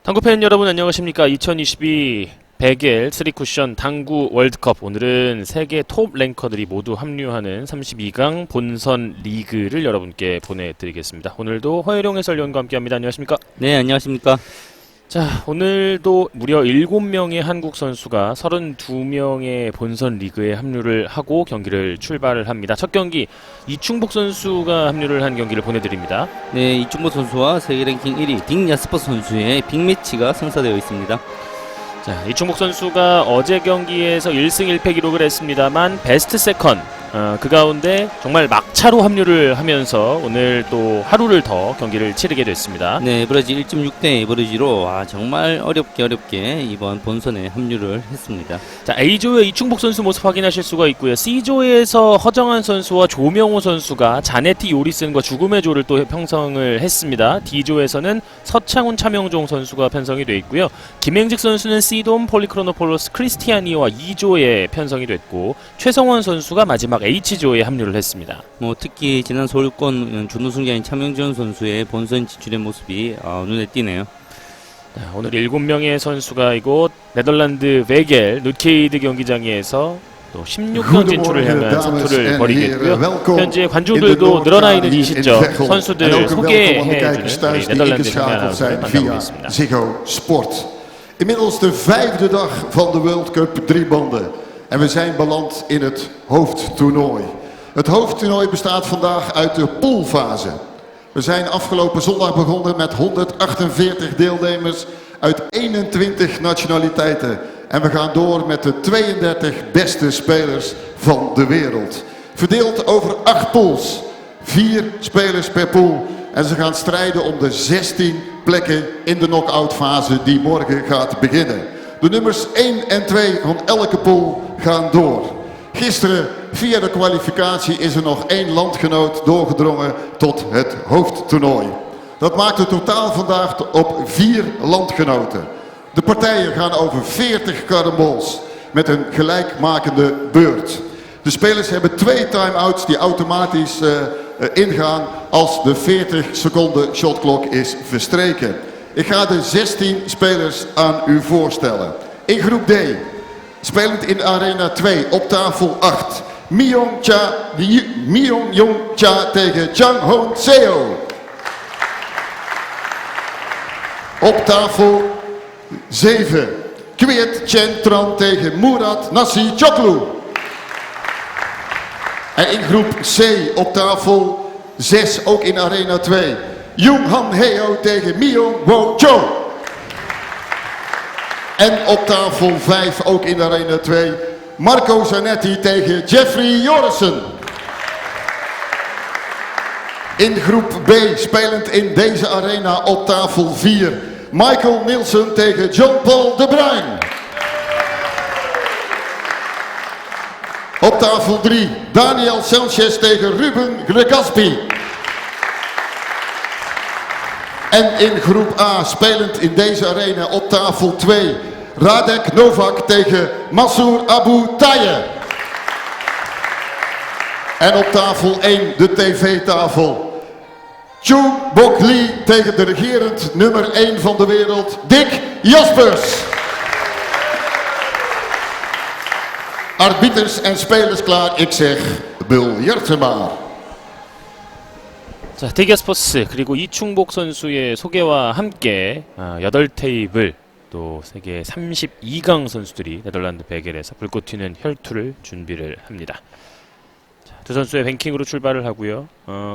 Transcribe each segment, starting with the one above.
당구 팬 여러분 안녕하십니까. 2022 베겔 3쿠션 당구 월드컵, 오늘은 세계 톱 랭커들이 모두 합류하는 32강 본선 리그를 여러분께 보내드리겠습니다. 오늘도 허혜룡 해설위원과 함께합니다. 안녕하십니까. 네, 안녕하십니까. 자, 오늘도 무려 7명의 한국 선수가 32명의 본선 리그에 합류를 하고 경기를 출발을 합니다. 첫 경기 이충복 선수가 합류를 한 경기를 보내드립니다. 네, 이충복 선수와 세계 랭킹 1위 딕 야스퍼 선수의 빅매치가 성사되어 있습니다. 자, 이충복 선수가 어제 경기에서 1승 1패 기록을 했습니다만 베스트 세컨, 그 가운데 정말 막차로 합류를 하면서 오늘 또 하루를 더 경기를 치르게 됐습니다. 네, 에버리지 1.6대 에버리지로 정말 어렵게 이번 본선에 합류를 했습니다. 자, A조의 이충복 선수 모습 확인하실 수가 있고요. C조에서 허정한 선수와 조명호 선수가 자네티 요리슨과 죽음의 조를 또 편성을 했습니다. D조에서는 서창훈 차명종 선수가 편성이 되어 있고요. 김행직 선수는 C돔 폴리크로노폴로스 크리스티아니와 2조에 편성이 됐고, 최성원 선수가 마지막 H조에 합류를 했습니다. 특히 지난 서울권 준우승자인 차명준 선수의 본선 진출의 모습이 눈에 띄네요. 오늘 7명의 선수가 이곳 네덜란드 베겔 누케이드 경기장에서 또 16강 진출을 향한 서투를 벌이겠고요. 현재 관중들도 늘어나 있는 이 시점 선수들 소개해주는 우리 네덜란드 경기장을 만나고 있습니다. Ziggo Sport. Inmiddels de 5e dag van de World Cup driebanden. En we zijn beland in het hoofdtoernooi. Het hoofdtoernooi bestaat vandaag uit de poolfase. We zijn afgelopen zondag begonnen met 148 deelnemers uit 21 nationaliteiten. En we gaan door met de 32 beste spelers van de wereld. Verdeeld over 8 pools. 4 spelers per pool. En ze gaan strijden om de 16 plekken in de knock-out fase die morgen gaat beginnen. De nummers 1 en 2 van elke pool gaan door. Gisteren via de kwalificatie is er nog 1 landgenoot doorgedrongen tot het hoofdtoernooi. Dat maakt het totaal vandaag op 4 landgenoten. De partijen gaan over 40 carambols met een gelijkmakende beurt. De spelers hebben 2 time-outs die automatisch ingaan als de 40 seconden shotklok is verstreken. Ik ga de 16 spelers aan u voorstellen. In groep D, spelend in arena 2 op tafel 8. Myung Jong Cha tegen Chang Hong Seo. Op tafel 7, Kwiet Chen Tran tegen Murat Nassi Choklu. En in groep C op tafel 6, ook in arena 2. Jung Han Heo tegen Myung Wo Cho. En op tafel 5, ook in arena 2, Marco Zanetti tegen Jeffrey Jorissen. In groep B, spelend in deze arena op tafel 4, Michael Nielsen tegen John Paul de Bruin. Op tafel 3, Daniel Sanchez tegen Ruben Grecaspi. En in groep A, spelend in deze arena op tafel 2, Radek Novak tegen Massour Abu Taye. En op tafel 1, de tv-tafel, Chung Bok Lee tegen de regerend nummer 1 van de wereld, Dick Jaspers. Arbiters en spelers klaar, ik zeg biljarten maar. 자, 딕 야스퍼스 그리고 이충복 선수의 소개와 함께 8테이블 또 세계 32강 선수들이 네덜란드 베겔에서 불꽃 튀는 혈투를 준비를 합니다. 자, 두 선수의 랭킹으로 출발을 하고요.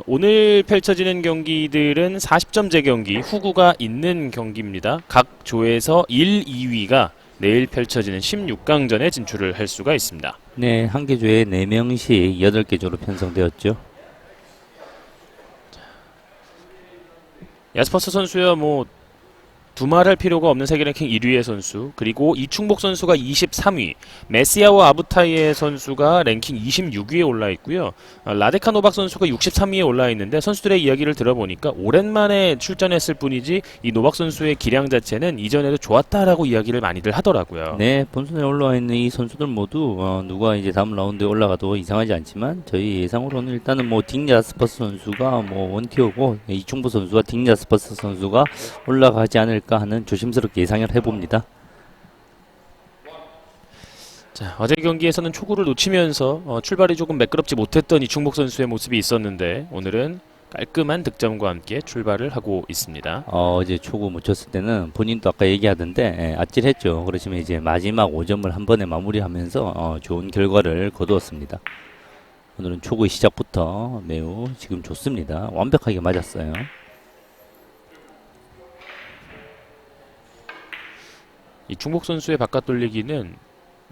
오늘 펼쳐지는 경기들은 40점 재경기, 후구가 있는 경기입니다. 각 조에서 1, 2위가 내일 펼쳐지는 16강전에 진출을 할 수가 있습니다. 네, 한 개 조에 4명씩 8개 조로 편성되었죠. 야스퍼스 선수야 뭐 두말할 필요가 없는 세계 랭킹 1위의 선수, 그리고 이충복 선수가 23위, 메시아와 아부타이의 선수가 랭킹 26위에 올라 있고요. 라데카 노박 선수가 63위에 올라 있는데, 선수들의 이야기를 들어보니까 오랜만에 출전했을 뿐이지 이 노박 선수의 기량 자체는 이전에도 좋았다라고 이야기를 많이들 하더라고요. 네, 본선에 올라와 있는 이 선수들 모두 누가 이제 다음 라운드에 올라가도 이상하지 않지만, 저희 예상으로는 일단은 딕 야스퍼스 선수가 원티어고, 이충복 선수와 딕 야스퍼스 선수가 올라가지 않을까 않을까 하는 조심스럽게 예상을 해봅니다. 자, 어제 경기에서는 초구를 놓치면서 출발이 조금 매끄럽지 못했던 이충복 선수의 모습이 있었는데 오늘은 깔끔한 득점과 함께 출발을 하고 있습니다. 어제 초구 못 쳤을 때는 본인도 아까 얘기하던데 아찔했죠. 그렇지만 이제 마지막 5점을 한 번에 마무리하면서 좋은 결과를 거두었습니다. 오늘은 초구의 시작부터 매우 지금 좋습니다. 완벽하게 맞았어요. 이충복 선수의 바깥 돌리기는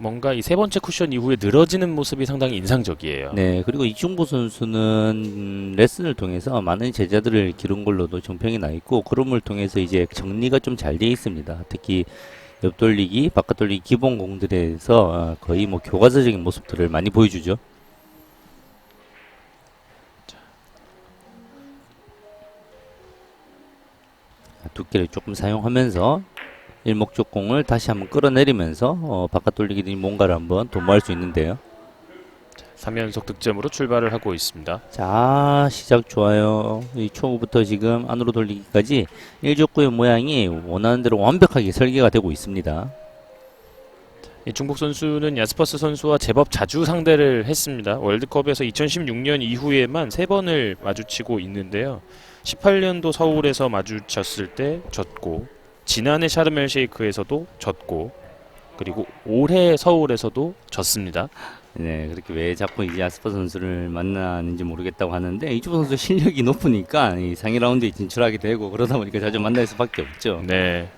뭔가 이 세 번째 쿠션 이후에 늘어지는 모습이 상당히 인상적이에요. 네, 그리고 이중보 선수는 레슨을 통해서 많은 제자들을 기른 걸로도 정평이 나 있고 그럼을 통해서 이제 정리가 좀 잘 돼 있습니다. 특히 옆 돌리기, 바깥 돌리기 기본 공들에서 거의 뭐 교과서적인 모습들을 많이 보여주죠. 두께를 조금 사용하면서 일목적공을 다시 한번 끌어내리면서 바깥 돌리기들이 뭔가를 한번 도모할 수 있는데요. 3연속 득점으로 출발을 하고 있습니다. 자, 시작 좋아요. 이 초구부터 지금 안으로 돌리기까지 일족구의 모양이 원하는 대로 완벽하게 설계가 되고 있습니다. 이충복 선수는 야스퍼스 선수와 제법 자주 상대를 했습니다. 월드컵에서 2016년 이후에만 3번을 마주치고 있는데요. 18년도 서울에서 마주쳤을 때 졌고 지난해 샤르멜 쉐이크에서도 졌고 그리고 올해 서울에서도 졌습니다. 네, 그렇게 왜 자꾸 이제 아스퍼 선수를 만나는지 모르겠다고 하는데 이주보 선수 실력이 높으니까 이 상위 라운드에 진출하게 되고 그러다 보니까 자주 만날 수밖에 없죠. 네.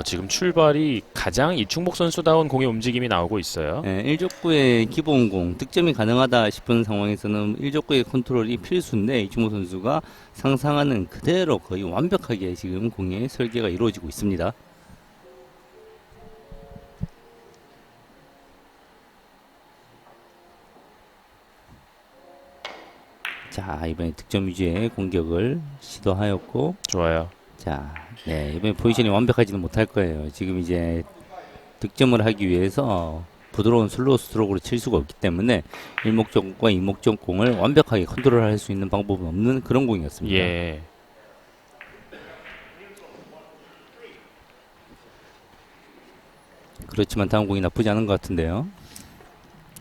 지금 출발이 가장 이충복 선수다운 공의 움직임이 나오고 있어요. 네, 1족구의 기본 공 득점이 가능하다 싶은 상황에서는 1족구의 컨트롤이 필수인데 이주보 선수가 상상하는 그대로 거의 완벽하게 지금 공의 설계가 이루어지고 있습니다. 자, 이번에 득점 위주의 공격을 시도하였고 좋아요. 자, 네, 이번에 포지션이 완벽하지는 못할 거예요. 지금 이제 득점을 하기 위해서 부드러운 슬로우 스트로크로 칠 수가 없기 때문에 일목적공과 이목적공을 완벽하게 컨트롤할 수 있는 방법은 없는 그런 공이었습니다. 예. 그렇지만 다음 공이 나쁘지 않은 것 같은데요.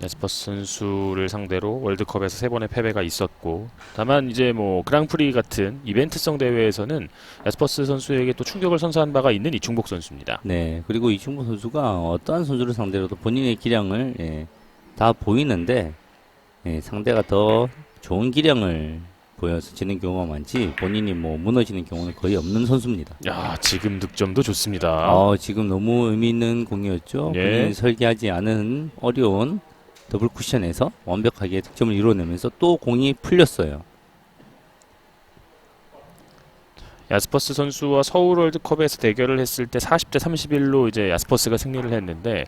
야스퍼스 선수를 상대로 월드컵에서 3번의 패배가 있었고 다만 이제 뭐 그랑프리 같은 이벤트성 대회에서는 야스퍼스 선수에게 또 충격을 선사한 바가 있는 이충복 선수입니다. 네, 그리고 이충보 선수가 어떠한 선수를 상대로도 본인의 기량을 다 보이는데 상대가 더 좋은 기량을 보여서 지는 경우가 많지 본인이 뭐 무너지는 경우는 거의 없는 선수입니다. 야, 지금 득점도 좋습니다. 지금 너무 의미 있는 공이었죠. 예. 본인이 설계하지 않은 어려운 더블 쿠션에서 완벽하게 득점을 이뤄내면서 또 공이 풀렸어요. 야스퍼스 선수와 서울 월드컵에서 대결을 했을 때 40대 31로 이제 야스퍼스가 승리를 했는데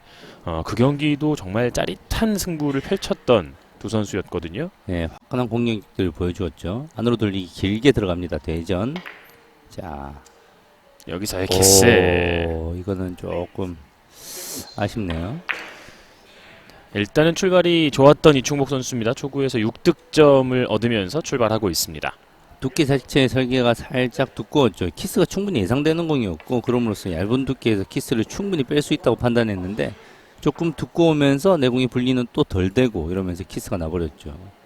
그 경기도 정말 짜릿한 승부를 펼쳤던 두 선수였거든요. 네, 화끈한 공격들을 보여주었죠. 안으로 돌리기 길게 들어갑니다. 대전. 자, 여기서의 키스. 이거는 조금 아쉽네요. 일단은 출발이 좋았던 이충복 선수입니다. 초구에서 6득점을 얻으면서 출발하고 있습니다. 두께 자체의 설계가 살짝 두꺼웠죠. 키스가 충분히 예상되는 공이었고 그럼으로써 얇은 두께에서 키스를 충분히 뺄 수 있다고 판단했는데 조금 두꺼우면서 내공이 분리는 또 덜 되고 이러면서 키스가 나버렸죠.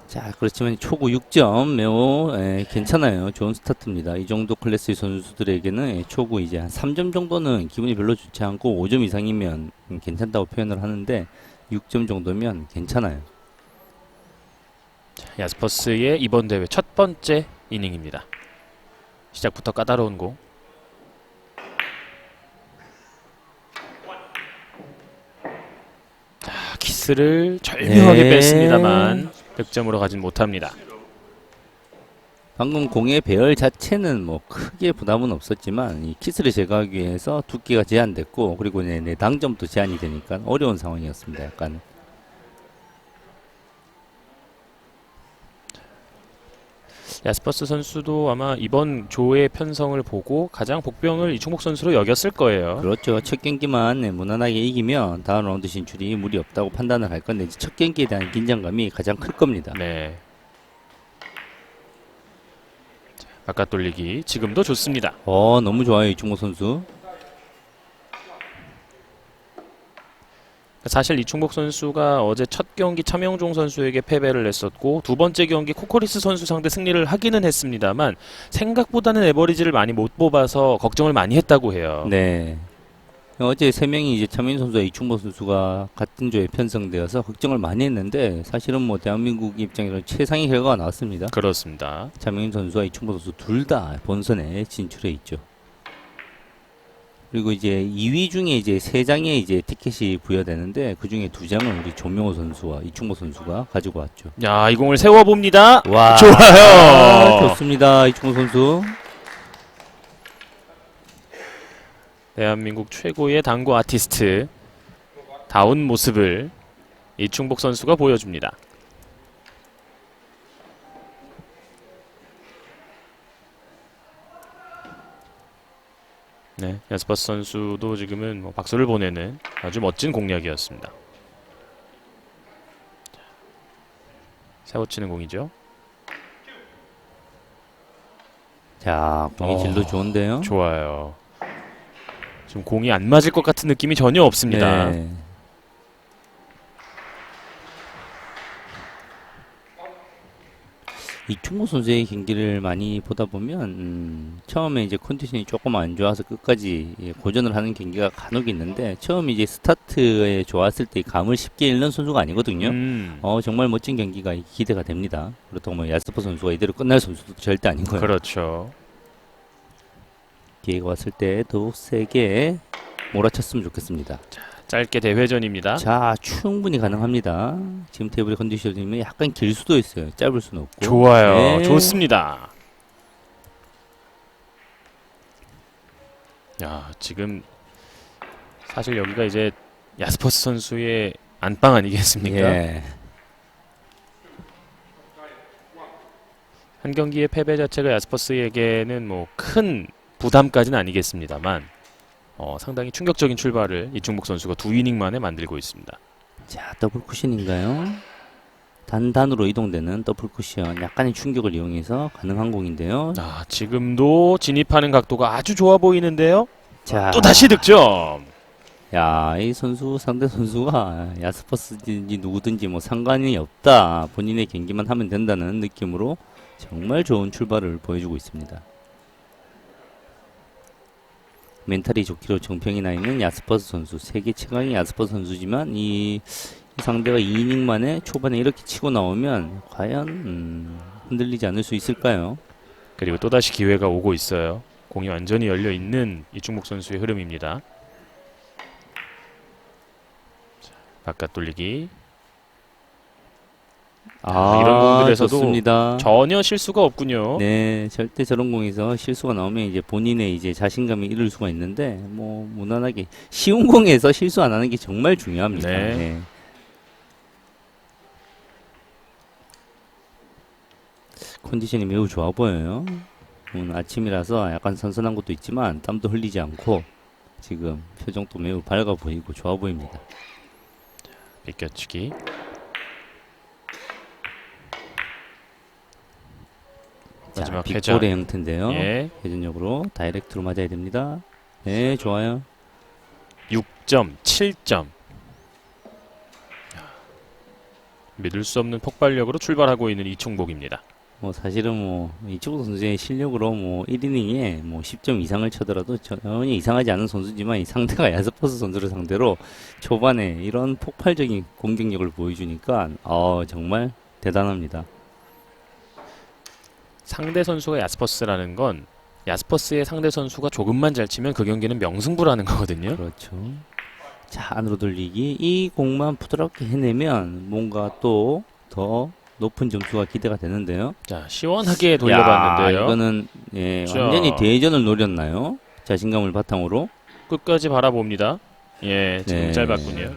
자, 그렇지만 초구 6점 매우 괜찮아요. 좋은 스타트입니다. 이 정도 클래스의 선수들에게는 초구 이제 한 3점 정도는 기분이 별로 좋지 않고 5점 이상이면 괜찮다고 표현을 하는데 6점 정도면 괜찮아요. 야스퍼스의 이번 대회 첫 번째 이닝입니다. 시작부터 까다로운 공. 자, 키스를 절묘하게 네. 뺐습니다만 득점으로 가진 못합니다. 방금 공의 배열 자체는 뭐 크게 부담은 없었지만 이 키스를 제거하기 위해서 두께가 제한됐고 그리고 내 당점도 제한이 되니까 어려운 상황이었습니다. 약간. 야스퍼스 선수도 아마 이번 조의 편성을 보고 가장 복병을 이충복 선수로 여겼을 거예요. 그렇죠. 첫 경기만 무난하게 이기면 다음 라운드 진출이 무리 없다고 판단을 할 건데 이제 첫 경기에 대한 긴장감이 가장 클 겁니다. 네. 바깥 돌리기 지금도 좋습니다. 너무 좋아요, 이충복 선수. 사실 이충복 선수가 어제 첫 경기 차명종 선수에게 패배를 했었고 두 번째 경기 코코리스 선수 상대 승리를 하기는 했습니다만 생각보다는 에버리지를 많이 못 뽑아서 걱정을 많이 했다고 해요. 네. 어제 세 명이 이제 차민 선수와 이충복 선수가 같은 조에 편성되어서 걱정을 많이 했는데 사실은 뭐 대한민국 입장에서 최상의 결과가 나왔습니다. 그렇습니다. 차민 선수와 이충복 선수 둘 다 본선에 진출해 있죠. 그리고 이제 2위 중에 이제 3장의 이제 티켓이 부여되는데 그 중에 2장은 우리 조명호 선수와 이충복 선수가 가지고 왔죠. 야, 이 공을 세워봅니다. 와, 좋아요. 좋습니다, 이충복 선수. 대한민국 최고의 당구 아티스트 다운 모습을 이충복 선수가 보여줍니다. 네, 야스퍼스 선수도 지금은 뭐 박수를 보내는 아주 멋진 공략이었습니다. 세워치는 공이죠. 자, 공의 질도 좋은데요. 좋아요. 지금 공이 안 맞을 것 같은 느낌이 전혀 없습니다. 네. 이충복 선수의 경기를 많이 보다 보면 처음에 이제 컨디션이 조금 안 좋아서 끝까지 고전을 하는 경기가 간혹 있는데 처음 이제 스타트에 좋았을 때 감을 쉽게 잃는 선수가 아니거든요. 정말 멋진 경기가 기대가 됩니다. 그렇다고 뭐 야스퍼 선수가 이대로 끝날 선수도 절대 아닌 거예요. 그렇죠. 기회가 왔을 때 더욱 세게 몰아쳤으면 좋겠습니다. 짧게 대회전입니다. 자, 충분히 가능합니다. 지금 테이블의 컨디션이면 약간 길 수도 있어요. 짧을 수는 없고. 좋아요. 네. 좋습니다. 야, 지금 사실 여기가 이제 야스퍼스 선수의 안방 아니겠습니까? 예. 한 경기의 패배 자체가 야스퍼스에게는 뭐 큰 부담까지는 아니겠습니다만 상당히 충격적인 출발을 이충복 선수가 2이닝 만에 만들고 있습니다. 자, 더블 쿠션인가요? 단단으로 이동되는 더블 쿠션. 약간의 충격을 이용해서 가능한 공인데요. 아, 지금도 진입하는 각도가 아주 좋아 보이는데요. 자, 또 다시 득점. 야, 이 선수 상대 선수가 야스퍼스든지 누구든지 뭐 상관이 없다. 본인의 경기만 하면 된다는 느낌으로 정말 좋은 출발을 보여주고 있습니다. 멘탈이 좋기로 정평이 나 있는 야스퍼스 선수. 세계 최강의 야스퍼스 선수지만 이 상대가 2이닝 만에 초반에 이렇게 치고 나오면 과연 흔들리지 않을 수 있을까요? 그리고 또다시 기회가 오고 있어요. 공이 완전히 열려 있는 이충복 선수의 흐름입니다. 자, 바깥 돌리기. 이런 공들에서도 좋습니다. 전혀 실수가 없군요. 네, 절대 저런 공에서 실수가 나오면 이제 본인의 이제 자신감이 잃을 수가 있는데 뭐 무난하게 쉬운 공에서 실수 안 하는 게 정말 중요합니다. 네. 네. 컨디션이 매우 좋아 보여요. 오늘 아침이라서 약간 선선한 것도 있지만 땀도 흘리지 않고 지금 표정도 매우 밝아 보이고 좋아 보입니다. 비껴치기. 자, 마지막 회전. 빅볼의 형태인데요. 예. 회전력으로 다이렉트로 맞아야 됩니다. 네, 좋아요. 6점, 7점. 믿을 수 없는 폭발력으로 출발하고 있는 이충복입니다. 뭐 사실은 뭐 이충복 선수의 실력으로 뭐 1이닝에 뭐 10점 이상을 쳐더라도 전혀 이상하지 않은 선수지만 이 상대가 야스퍼스 선수를 상대로 초반에 이런 폭발적인 공격력을 보여주니까 정말 대단합니다. 상대 선수가 야스퍼스라는 건 야스퍼스의 상대 선수가 조금만 잘 치면 그 경기는 명승부라는 거거든요. 그렇죠. 자, 안으로 돌리기. 이 공만 부드럽게 해내면 뭔가 또 더 높은 점수가 기대가 되는데요. 자, 시원하게 돌려봤는데요. 야, 이거는 자. 완전히 대전을 노렸나요? 자신감을 바탕으로. 끝까지 바라봅니다. 예, 지금 네. 짧았군요.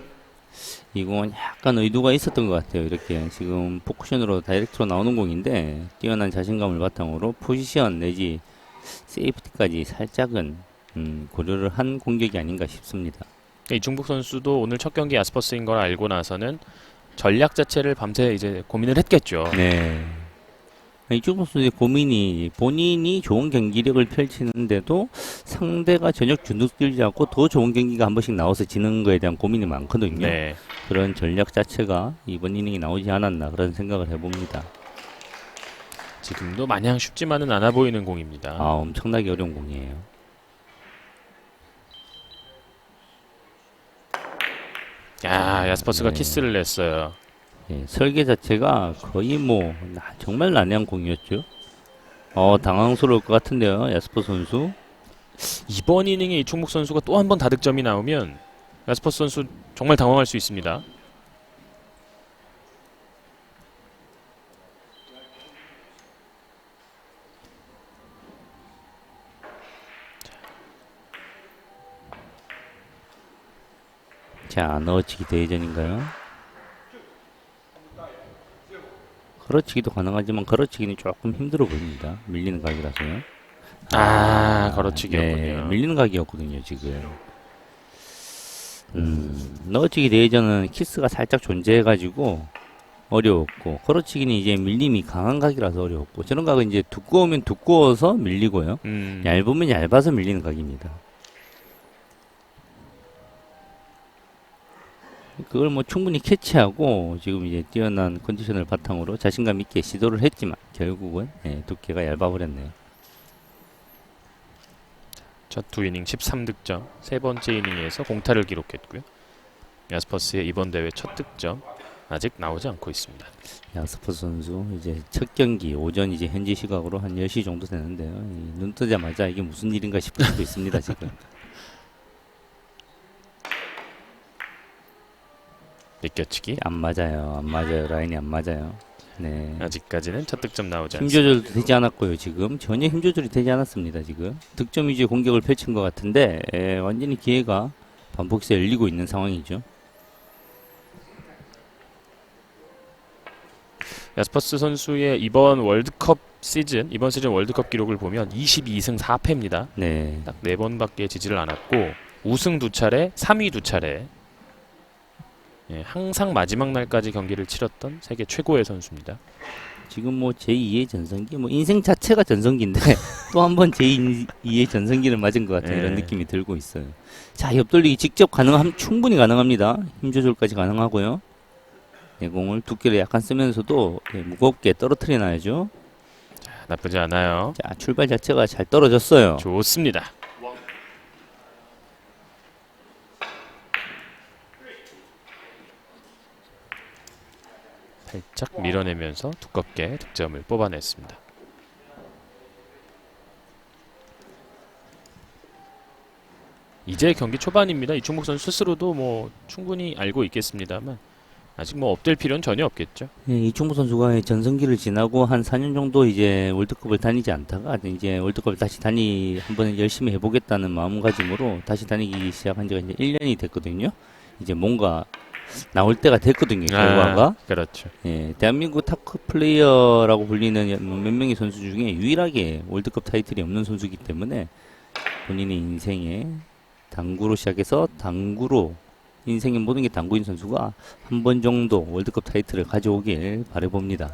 이 공은 약간 의도가 있었던 것 같아요. 이렇게 지금 포쿠션으로 다이렉트로 나오는 공인데 뛰어난 자신감을 바탕으로 포지션 내지 세이프티까지 살짝은 고려를 한 공격이 아닌가 싶습니다. 이충복 선수도 오늘 첫 경기 야스퍼스인 걸 알고 나서는 전략 자체를 밤새 이제 고민을 했겠죠. 네. 이쪽 선수의 고민이 본인이 좋은 경기력을 펼치는데도 상대가 전혀 주눅들지 않고 더 좋은 경기가 한 번씩 나와서 지는 거에 대한 고민이 많거든요. 네. 그런 전략 자체가 이번 이닝이 나오지 않았나 그런 생각을 해봅니다. 지금도 마냥 쉽지만은 않아 보이는 공입니다. 아, 엄청나게 어려운 공이에요. 야, 야스퍼스가 네. 키스를 냈어요. 예, 설계 자체가 거의 뭐 정말 난해한 공이었죠. 당황스러울 것 같은데요, 야스퍼 선수. 이번 이닝에 이충복 선수가 또 한 번 다득점이 나오면 야스퍼스 선수 정말 당황할 수 있습니다. 자, 넣어치기 대회전인가요? 걸어치기도 가능하지만 걸어치기는 조금 힘들어 보입니다. 밀리는 각이라서요. 걸어치기였군요. 네, 밀리는 각이었거든요, 지금. 넣어치기 대회전은 키스가 살짝 존재해가지고 어려웠고, 걸어치기는 이제 밀림이 강한 각이라서 어려웠고, 저런 각은 이제 두꺼우면 두꺼워서 밀리고요. 얇으면 얇아서 밀리는 각입니다. 그걸 뭐 충분히 캐치하고 지금 이제 뛰어난 컨디션을 바탕으로 자신감 있게 시도를 했지만 결국은 두께가 얇아버렸네요. 첫 두 이닝 13득점, 세 번째 이닝에서 공타를 기록했고요. 야스퍼스의 이번 대회 첫 득점 아직 나오지 않고 있습니다. 야스퍼 선수 이제 첫 경기 오전 이제 현지 시각으로 한 10시 정도 되는데요. 눈 뜨자마자 이게 무슨 일인가 싶을 수도 있습니다, 지금. 느껴치기. 안 맞아요. 안 맞아요. 라인이 안 맞아요. 네. 아직까지는 첫 득점 나오지 힘 않습니다. 조절도 되지 않았고요. 지금 전혀 힘 조절이 되지 않았습니다. 지금 득점 위주의 공격을 펼친 것 같은데 완전히 기회가 반복해서 열리고 있는 상황이죠. 야스퍼스 선수의 이번 월드컵 시즌, 이번 시즌 월드컵 기록을 보면 22승 4패입니다. 네. 딱 4번밖에 지지를 않았고 우승 2차례, 3위 2차례. 예, 항상 마지막 날까지 경기를 치렀던 세계 최고의 선수입니다. 지금 뭐 제2의 전성기, 뭐 인생 자체가 전성기인데 또 한 번 제2의 전성기를 맞은 것 같은 이런 느낌이 들고 있어요. 자, 옆돌리기 직접 충분히 가능합니다. 힘 조절까지 가능하고요. 공을 두께를 약간 쓰면서도 무겁게 떨어뜨려 놔야죠. 자, 나쁘지 않아요. 자, 출발 자체가 잘 떨어졌어요. 좋습니다. 살짝 밀어내면서 두껍게 득점을 뽑아냈습니다. 이제 경기 초반입니다. 이충복 선수 스스로도 뭐 충분히 알고 있겠습니다만 아직 뭐 업될 필요는 전혀 없겠죠. 이충무 선수가 전성기를 지나고 한 4년 정도 이제 월드컵을 다니지 않다가 이제 월드컵을 다시 한번 열심히 해보겠다는 마음가짐으로 다시 다니기 시작한 지가 이제 1년이 됐거든요. 이제 뭔가 나올 때가 됐거든요. 결과가. 그렇죠. 대한민국 탑 플레이어라고 불리는 몇 명의 선수 중에 유일하게 월드컵 타이틀이 없는 선수이기 때문에 본인의 인생에 당구로 시작해서 당구로 인생의 모든 게 당구인 선수가 한 번 정도 월드컵 타이틀을 가져오길 바라봅니다.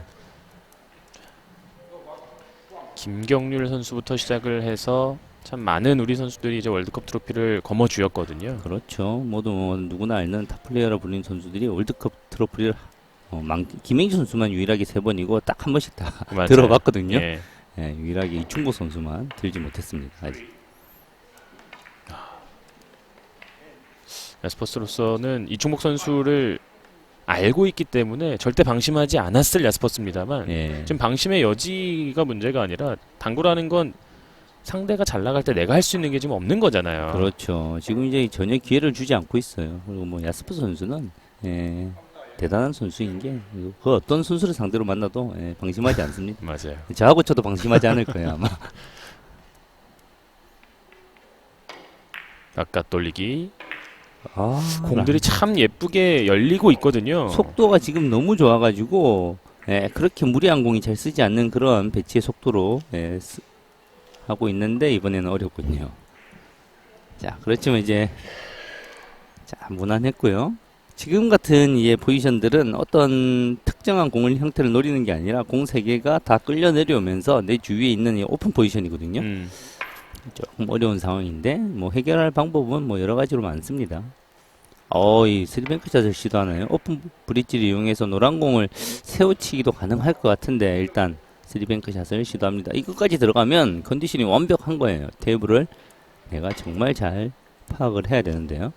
김경률 선수부터 시작을 해서 참 많은 우리 선수들이 이제 월드컵 트로피를 거머쥐었거든요. 그렇죠. 모두 누구나 알는 탑 플레이어라 불리는 선수들이 월드컵 트로피를 김행주 선수만 유일하게 3번이고 딱 한 번씩 다 맞아요. 들어봤거든요. 예. 유일하게 이충보 선수만 들지 못했습니다. 아직. 야스퍼스로서는 이충복 선수를 알고 있기 때문에 절대 방심하지 않았을 야스퍼스입니다만 지금 방심의 여지가 문제가 아니라 당구라는 건 상대가 잘 나갈 때 내가 할 수 있는 게 지금 없는 거잖아요. 그렇죠. 지금 이제 전혀 기회를 주지 않고 있어요. 그리고 뭐 야스퍼 선수는 대단한 선수인 게 그 어떤 선수를 상대로 만나도 방심하지 않습니다. 맞아요. 저하고 저도 방심하지 않을 거예요 아마. 바깥 돌리기. 아, 공들이 참 예쁘게 열리고 있거든요. 속도가 지금 너무 좋아가지고 그렇게 무리한 공이 잘 쓰지 않는 그런 배치의 속도로 하고 있는데 이번에는 어렵군요. 자, 그렇지만 이제 무난했고요. 지금 같은 이제 포지션들은 어떤 특정한 공을 형태를 노리는 게 아니라 공 3개가 다 끌려 내려오면서 내 주위에 있는 이 오픈 포지션이거든요. 조금 어려운 상황인데 뭐 해결할 방법은 뭐 여러 가지로 많습니다. 이 스리뱅크 샷을 시도하나요? 오픈 브릿지를 이용해서 노란 공을 세우치기도 가능할 것 같은데 일단 스리뱅크 샷을 시도합니다. 이것까지 들어가면 컨디션이 완벽한 거예요. 테이블을 내가 정말 잘 파악을 해야 되는데요.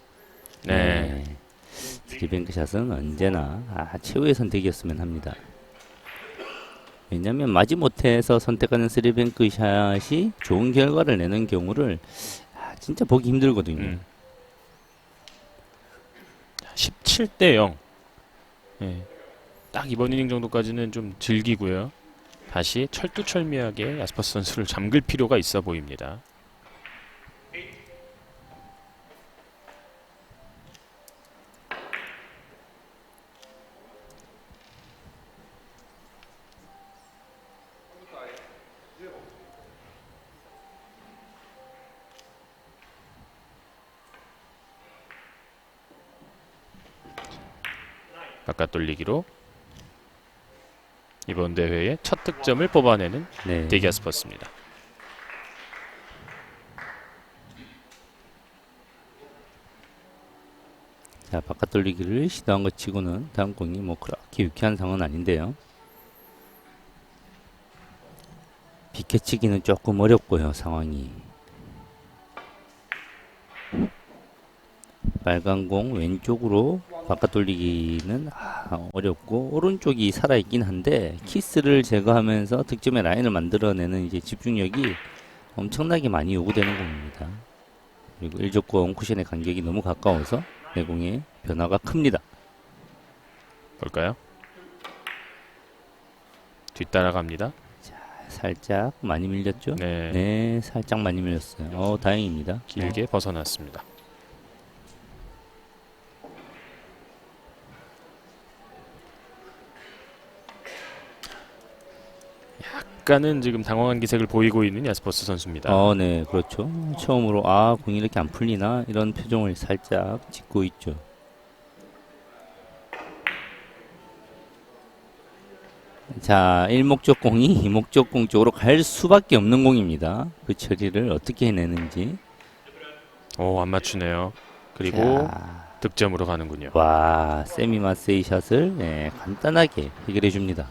네. 스리뱅크 샷은 언제나 최후의 선택이었으면 합니다. 왜냐하면 마지못해서 선택하는 스리뱅크 샷이 좋은 결과를 내는 경우를 진짜 보기 힘들거든요. 17대 0. 네. 딱 이번 이닝 정도까지는 좀 즐기고요. 다시 철두철미하게 야스퍼스 선수를 잠글 필요가 있어 보입니다. 바깥 돌리기로 이번 대회의 첫 득점을 뽑아내는 네. 데기 야스퍼스입니다. 자, 바깥 돌리기를 시도한 것 치고는 다음 공이 뭐 그렇게 유쾌한 상황은 아닌데요. 비켜치기는 조금 어렵고요, 상황이. 빨간 공 왼쪽으로 바깥 돌리기는 어렵고 오른쪽이 살아있긴 한데 키스를 제거하면서 득점의 라인을 만들어내는 이제 집중력이 엄청나게 많이 요구되는 공입니다. 그리고 1족공 쿠션의 간격이 너무 가까워서 내공의 변화가 큽니다. 볼까요? 뒤따라갑니다. 살짝 많이 밀렸죠? 네. 네, 살짝 많이 밀렸어요. 다행입니다. 길게 벗어났습니다. 약간은 지금 당황한 기색을 보이고 있는 야스퍼스 선수입니다. 네, 그렇죠. 처음으로 공이 이렇게 안 풀리나 이런 표정을 살짝 짓고 있죠. 자, 1목적 공이 2목적 공 쪽으로 갈 수밖에 없는 공입니다. 그 처리를 어떻게 해내는지. 안 맞추네요. 그리고 자, 득점으로 가는군요. 와, 세미 마세이 샷을 간단하게 해결해 줍니다.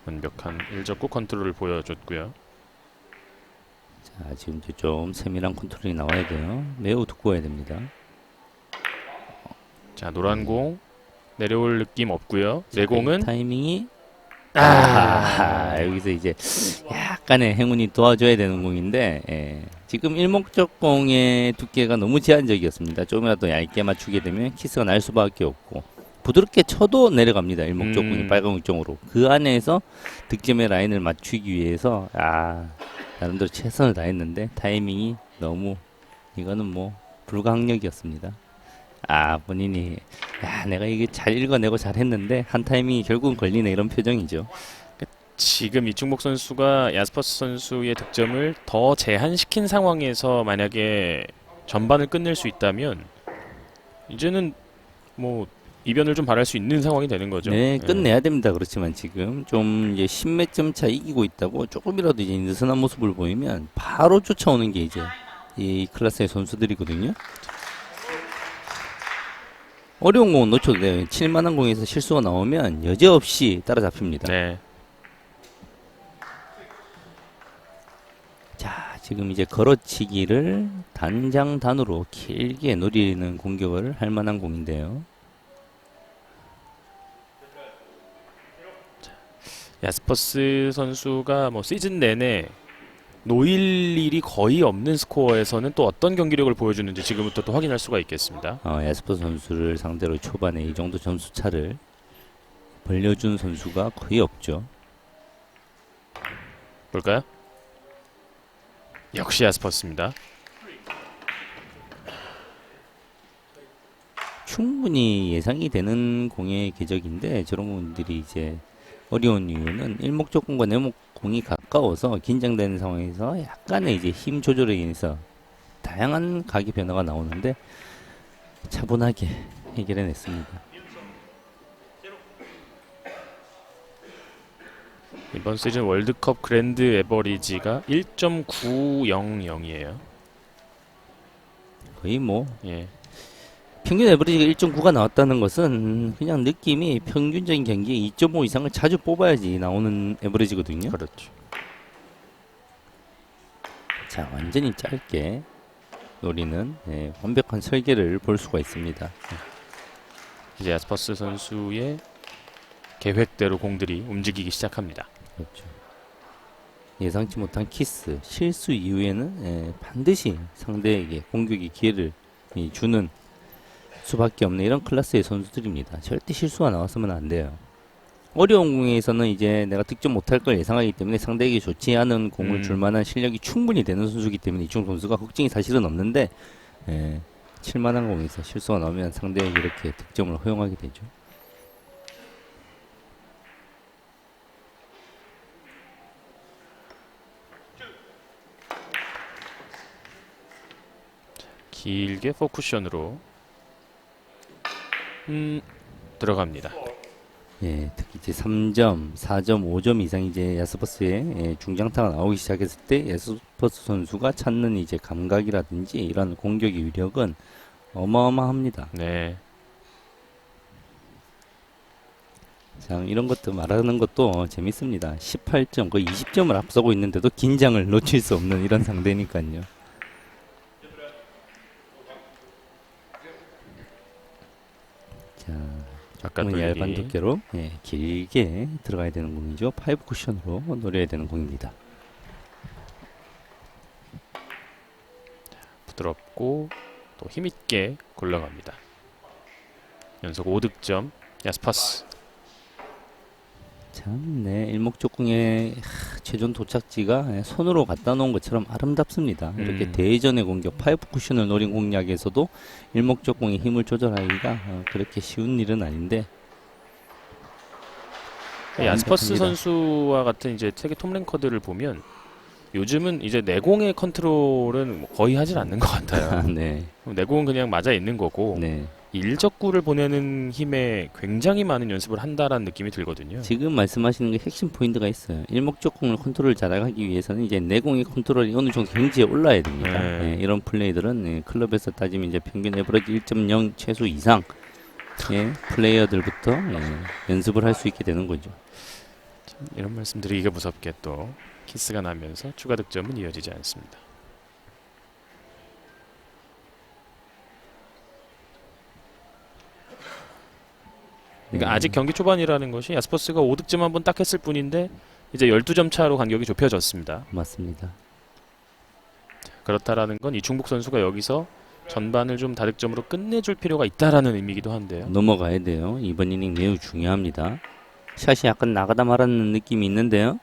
완벽한 1적구 컨트롤을 보여줬고요. 자, 지금 좀 세밀한 컨트롤이 나와야 돼요. 매우 두꺼워야 됩니다. 자, 노란 공 내려올 느낌 없고요. 내 공은 타이밍이 여기서 이제 약간의 행운이 도와줘야 되는 공인데 지금 일목적 공의 두께가 너무 제한적이었습니다. 조금이라도 얇게 맞추게 되면 키스가 날 수밖에 없고 부드럽게 쳐도 내려갑니다. 일목적 공이 빨간 공쪽으로 그 안에서 득점의 라인을 맞추기 위해서 나름대로 최선을 다했는데 타이밍이 너무 이거는 뭐 불가항력이었습니다. 본인이 내가 이게 잘 읽어내고 잘했는데 한 타이밍이 결국은 걸리네 이런 표정이죠. 지금 이충복 선수가 야스퍼스 선수의 득점을 더 제한시킨 상황에서 만약에 전반을 끝낼 수 있다면 이제는 뭐 이변을 좀 바랄 수 있는 상황이 되는 거죠. 네, 끝내야 됩니다. 그렇지만 지금 좀 이제 10몇 점 차 이기고 있다고 조금이라도 이제 느슨한 모습을 보이면 바로 쫓아오는 게 이제 이 클래스의 선수들이거든요. 어려운 공은 놓쳐도 돼요. 칠만한 공에서 실수가 나오면 여지없이 따라잡힙니다. 네. 자, 지금 이제 걸어치기를 단장단으로 길게 노리는 공격을 할 만한 공인데요. 야스퍼스 선수가 뭐 시즌 내내 놓일 일이 거의 없는 스코어에서는 또 어떤 경기력을 보여주는지 지금부터 또 확인할 수가 있겠습니다. 야스퍼스 선수를 상대로 초반에 이 정도 점수 차를 벌려준 선수가 거의 없죠. 볼까요? 역시 야스퍼스입니다. 충분히 예상이 되는 공의 궤적인데 저런 분들이 이제 어려운 이유는 일목적공과 내목공이 가까워서 긴장되는 상황에서 약간의 이제 힘 조절에 의해서 다양한 각의 변화가 나오는데 차분하게 해결해냈습니다. 이번 시즌 월드컵 그랜드 에버리지가 1.900이에요. 거의 뭐 예. 평균 에버리지가 1.9가 나왔다는 것은 그냥 느낌이 평균적인 경기에 2.5 이상을 자주 뽑아야지 나오는 에버리지거든요. 그렇죠. 자, 완전히 짧게 노리는 완벽한 설계를 볼 수가 있습니다. 이제 야스퍼스 선수의 계획대로 공들이 움직이기 시작합니다. 그렇죠. 예상치 못한 키스, 실수 이후에는 반드시 상대에게 공격의 기회를 주는 수밖에 없는 이런 클래스의 선수들입니다. 절대 실수가 나왔으면 안 돼요. 어려운 공에서는 이제 내가 득점 못할 걸 예상하기 때문에 상대에게 좋지 않은 공을 줄 만한 실력이 충분히 되는 선수이기 때문에 이충 선수가 걱정이 사실은 없는데 칠만한 공에서 실수가 나오면 상대에게 이렇게 득점을 허용하게 되죠. 길게 포쿠션으로 들어갑니다. 예, 특히 이제 3점, 4점, 5점 이상 이제 야스퍼스의 중장타가 나오기 시작했을 때 야스퍼스 선수가 찾는 이제 감각이라든지 이런 공격의 위력은 어마어마합니다. 네. 참 이런 것도 말하는 것도 재밌습니다. 18점, 거의 20점을 앞서고 있는데도 긴장을 놓칠 수 없는 이런 상대니까요. 자, 아까 조금은 얇은 돌리기. 두께로 길게 들어가야 되는 공이죠. 5 쿠션으로 노려야 되는 공입니다. 부드럽고 또 힘있게 굴러갑니다. 연속 5득점 야스퍼스. 참, 일목적공의 최종 도착지가 손으로 갖다 놓은 것처럼 아름답습니다. 이렇게 대전의 공격, 5 쿠션을 노린 공략에서도 일목적공의 힘을 조절하기가 그렇게 쉬운 일은 아닌데 야스퍼스 완벽합니다. 선수와 같은 이제 세계 톱랭커들을 보면 요즘은 이제 내공의 컨트롤은 뭐 거의 하질 않는 것 같아요. 네, 내공은 그냥 맞아 있는 거고 네. 일적구를 보내는 힘에 굉장히 많은 연습을 한다라는 느낌이 들거든요. 지금 말씀하시는 게 핵심 포인트가 있어요. 일목적공을 컨트롤 잘하기 위해서는 이제 내공의 컨트롤이 어느 정도 경지에 올라야 됩니다. 네. 이런 플레이들은 클럽에서 따지면 이제 평균 에버리지 1.0 최소 이상 플레이어들부터 연습을 할 수 있게 되는 거죠. 이런 말씀 드리기가 무섭게 또 키스가 나면서 추가 득점은 이어지지 않습니다. 그러니까 아직 경기 초반이라는 것이 야스퍼스가 5득점 한번 딱 했을 뿐인데 이제 12점 차로 간격이 좁혀졌습니다. 맞습니다. 그렇다라는 건 이충복 선수가 여기서 전반을 좀 다득점으로 끝내줄 필요가 있다라는 의미이기도 한데요. 넘어가야 돼요. 이번 이닝 매우 중요합니다. 샷이 약간 나가다 말았는 느낌이 있는데요.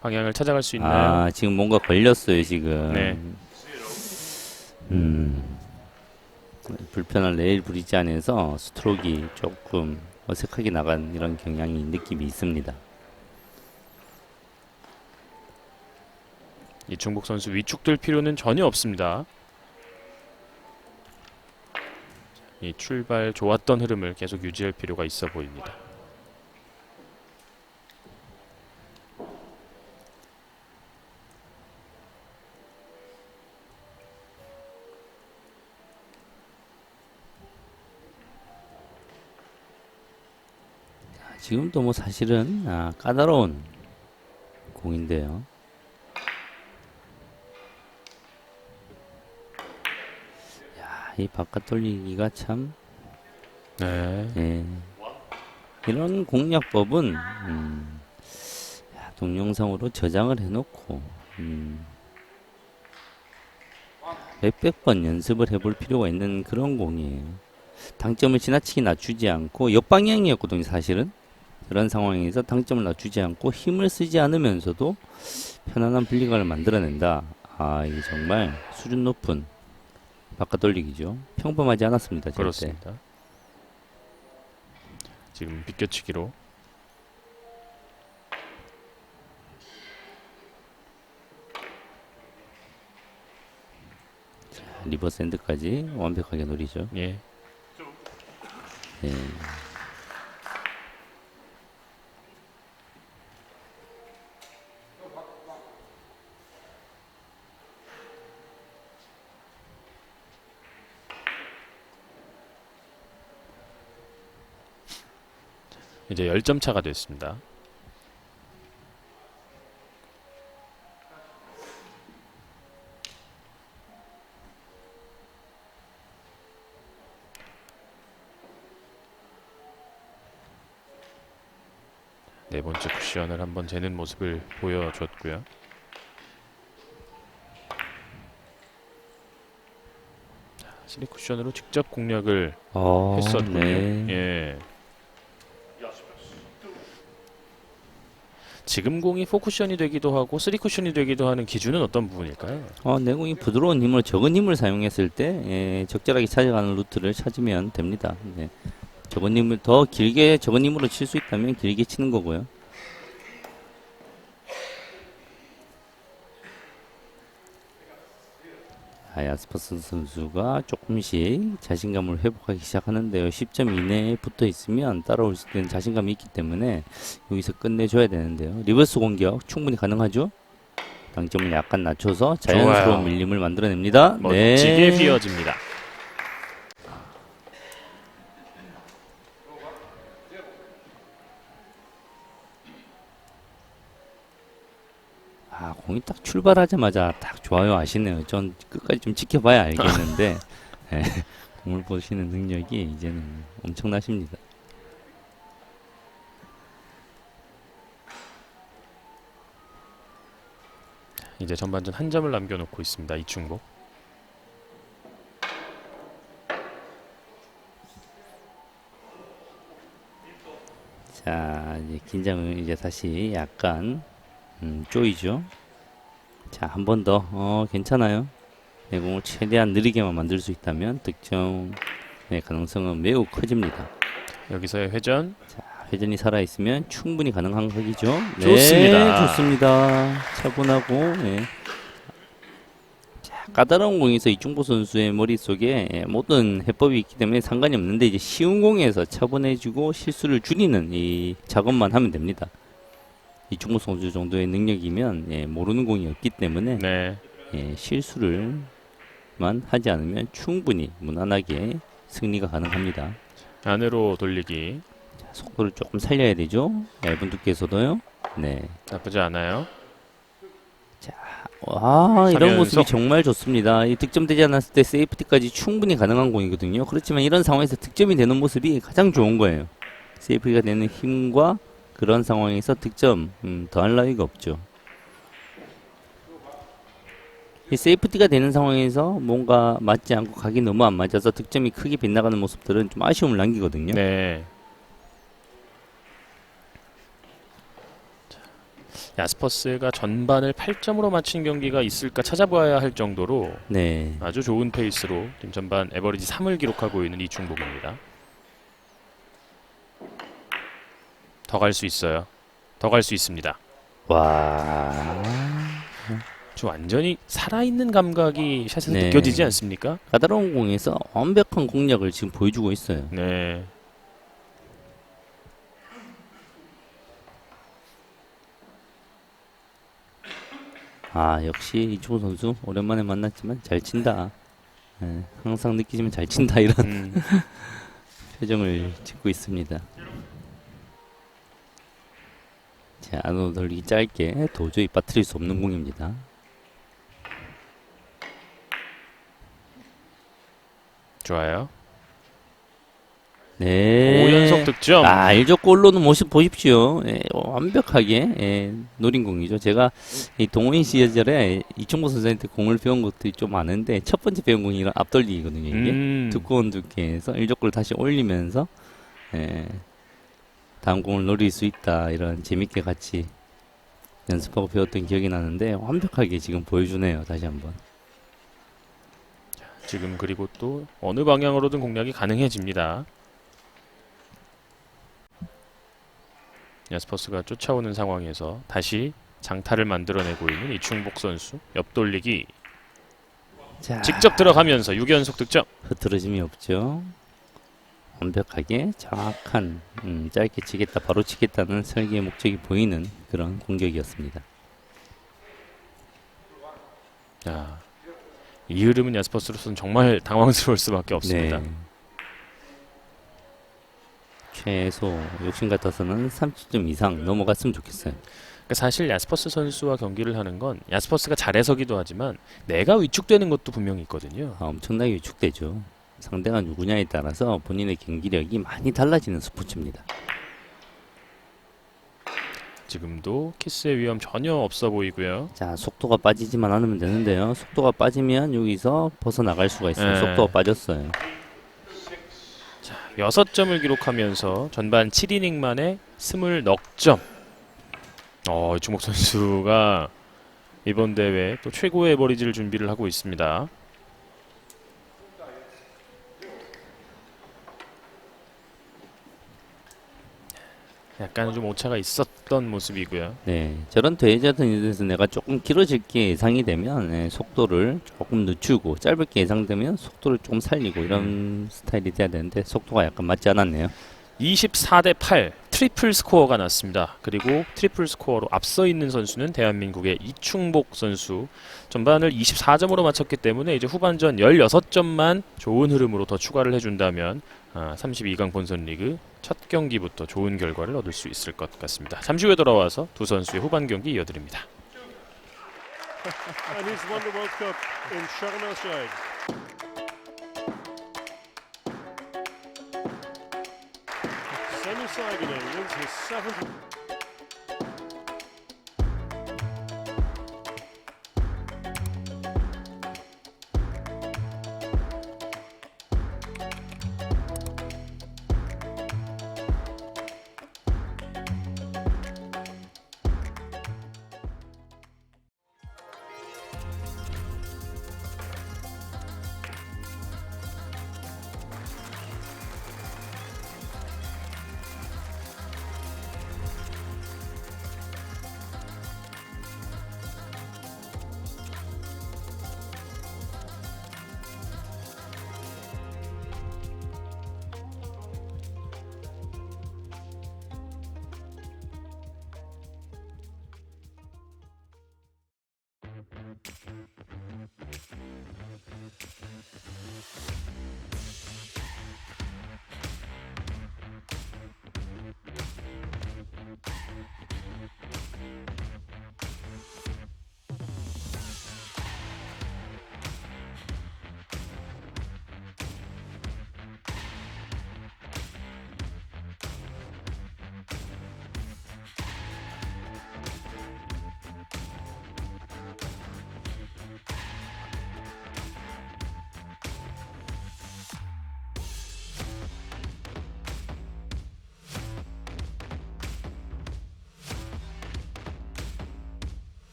방향을 찾아갈 수 있나요? 아, 지금 뭔가 걸렸어요, 지금. 네. 불편한 레일 브리지 안에서 스트로크가 조금 어색하게 나간 이런 경향이 느낌이 있습니다. 이충복 선수 위축될 필요는 전혀 없습니다. 이 출발 좋았던 흐름을 계속 유지할 필요가 있어 보입니다. 지금도 뭐 사실은 까다로운 공인데요. 야, 이 바깥 돌리기가 참 네. 이런 공략법은 동영상으로 저장을 해놓고 몇백 번 연습을 해볼 필요가 있는 그런 공이에요. 당점을 지나치게 낮추지 않고 역방향이었거든요, 사실은. 그런 상황에서 당점을 낮추지 않고 힘을 쓰지 않으면서도 편안한 분리감을 만들어낸다. 아, 이게 정말 수준 높은 바깥 돌리기죠. 평범하지 않았습니다, 절대. 그렇습니다. 지금 비껴치기로 리버스 핸드까지 완벽하게 노리죠. 예. 예. 이제 10점 차가 됐습니다. 네 번째 쿠션을 한번 재는 모습을 보여줬고요. 자, 3쿠션으로 직접 공략을 했었군요. 네. 예. 지금 공이 4쿠션이 되기도 하고 3쿠션이 되기도 하는 기준은 어떤 부분일까요? 내공이 부드러운 힘을 적은 힘을 사용했을 때 적절하게 찾아가는 루트를 찾으면 됩니다. 네. 적은 힘을 더 길게 적은 힘으로 칠 수 있다면 길게 치는 거고요. 야스퍼스 선수가 조금씩 자신감을 회복하기 시작하는데요. 10점 이내에 붙어 있으면 따라올 수 있는 자신감이 있기 때문에 여기서 끝내줘야 되는데요. 리버스 공격 충분히 가능하죠? 당점을 약간 낮춰서 자연스러운 좋아요. 밀림을 만들어냅니다. 멋지게 네. 휘어집니다. 공이 딱 출발하자마자 딱 좋아요 하시네요. 전 끝까지 좀 지켜봐야 알겠는데 예, 공을 보시는 능력이 이제는 엄청나십니다. 이제 전반전 한 점을 남겨놓고 있습니다. 이충복. 자, 이제 긴장을 이제 다시 약간 쪼이죠. 자, 한 번 더. 괜찮아요. 내공을 최대한 느리게만 만들 수 있다면 득점의 가능성은 매우 커집니다. 여기서의 회전. 회전이 살아있으면 충분히 가능한 각이죠. 네, 좋습니다. 좋습니다. 차분하고, 네. 자, 까다로운 공에서 이중보 선수의 머릿속에 모든 해법이 있기 때문에 상관이 없는데 이제 쉬운 공에서 차분해지고 실수를 줄이는 이 작업만 하면 됩니다. 이중보 선수 정도의 능력이면 모르는 공이 없기 때문에 네. 실수를만 하지 않으면 충분히 무난하게 승리가 가능합니다. 안으로 돌리기. 속도를 조금 살려야 되죠. 얇은 두께에서도요. 네. 나쁘지 않아요. 이런 3연속. 모습이 정말 좋습니다. 이 득점되지 않았을 때 세이프티까지 충분히 가능한 공이거든요. 그렇지만 이런 상황에서 득점이 되는 모습이 가장 좋은 거예요. 세이프티가 되는 힘과 그런 상황에서 득점 더할 나위가 없죠. 이 세이프티가 되는 상황에서 뭔가 맞지 않고 각이 너무 안 맞아서 득점이 크게 빗나가는 모습들은 좀 아쉬움을 남기거든요. 네. 야스퍼스가 전반을 8점으로 마친 경기가 있을까 찾아봐야 할 정도로 네. 아주 좋은 페이스로 지금 전반 에버리지 3을 기록하고 있는 이충복입니다. 더 갈 수 있어요. 더 갈 수 있습니다. 와. 저 완전히 살아있는 감각이 샷에서 네. 느껴지지 않습니까? 까다로운 공에서 완벽한 공략을 지금 보여주고 있어요. 네. 역시 이충호 선수 오랜만에 만났지만 잘 친다. 항상 느끼지만 잘 친다 이런 표정을 짓고 있습니다. 자, 안으로 돌리기 짧게 도저히 빠뜨릴 수 없는 공입니다. 좋아요. 네. 5연속 득점. 1조 골로는 모습 보십시오. 완벽하게 노린 공이죠. 제가 이 동호인 시절에 이충보 선수한테 공을 배운 것들이 좀 많은데 첫 번째 배운 공이 이런 앞돌리기거든요. 이게 두꺼운 두께에서 1조 골을 다시 올리면서 다음 공을 노릴 수 있다. 이런 재밌게 같이 연습하고 배웠던 기억이 나는데 완벽하게 지금 보여주네요. 다시 한번. 지금 그리고 또 어느 방향으로든 공략이 가능해집니다. 야스퍼스가 쫓아오는 상황에서 다시 장타를 만들어내고 있는 이충복 선수. 옆돌리기. 자, 직접 들어가면서 6연속 득점. 흐트러짐이 없죠. 완벽하게 정확한 짧게 치겠다 바로 치겠다는 설계의 목적이 보이는 그런 공격이었습니다. 자, 이 흐름은 야스퍼스로서는 정말 당황스러울 수밖에 없습니다. 네. 최소 욕심 같아서는 30점 이상 넘어갔으면 좋겠어요. 그러니까 사실 야스퍼스 선수와 경기를 하는 건 야스퍼스가 잘해서기도 하지만 내가 위축되는 것도 분명히 있거든요. 엄청나게 위축되죠. 상대가 누구냐에 따라서 본인의 경기력이 많이 달라지는 스포츠입니다. 지금도 키스의 위험 전혀 없어 보이고요. 자, 속도가 빠지지만 않으면 되는데요. 속도가 빠지면 여기서 벗어나갈 수가 있어요. 네. 속도가 빠졌어요. 6점을 기록하면서 전반 7이닝 만에 20넉점. 이충복 선수가 이번 대회 또 최고의 에버리지를 준비를 하고 있습니다. 약간 좀 오차가 있었던 모습이고요. 네, 저런 대회전에서 내가 조금 길어질 게 예상이 되면 속도를 조금 늦추고 짧게 예상되면 속도를 좀 살리고 이런 스타일이 돼야 되는데 속도가 약간 맞지 않았네요. 24대 8 트리플 스코어가 났습니다. 그리고 트리플 스코어로 앞서 있는 선수는 대한민국의 이충복 선수. 전반을 24점으로 마쳤기 때문에 이제 후반전 16점만 좋은 흐름으로 더 추가를 해준다면 32강 본선 리그 첫 경기부터 좋은 결과를 얻을 수 있을 것 같습니다. 잠시 후에 돌아와서 두 선수의 후반 경기 이어드립니다. And he's won the World Cup in Sharm el-Sheikh. Semi Saigane wins his 7th.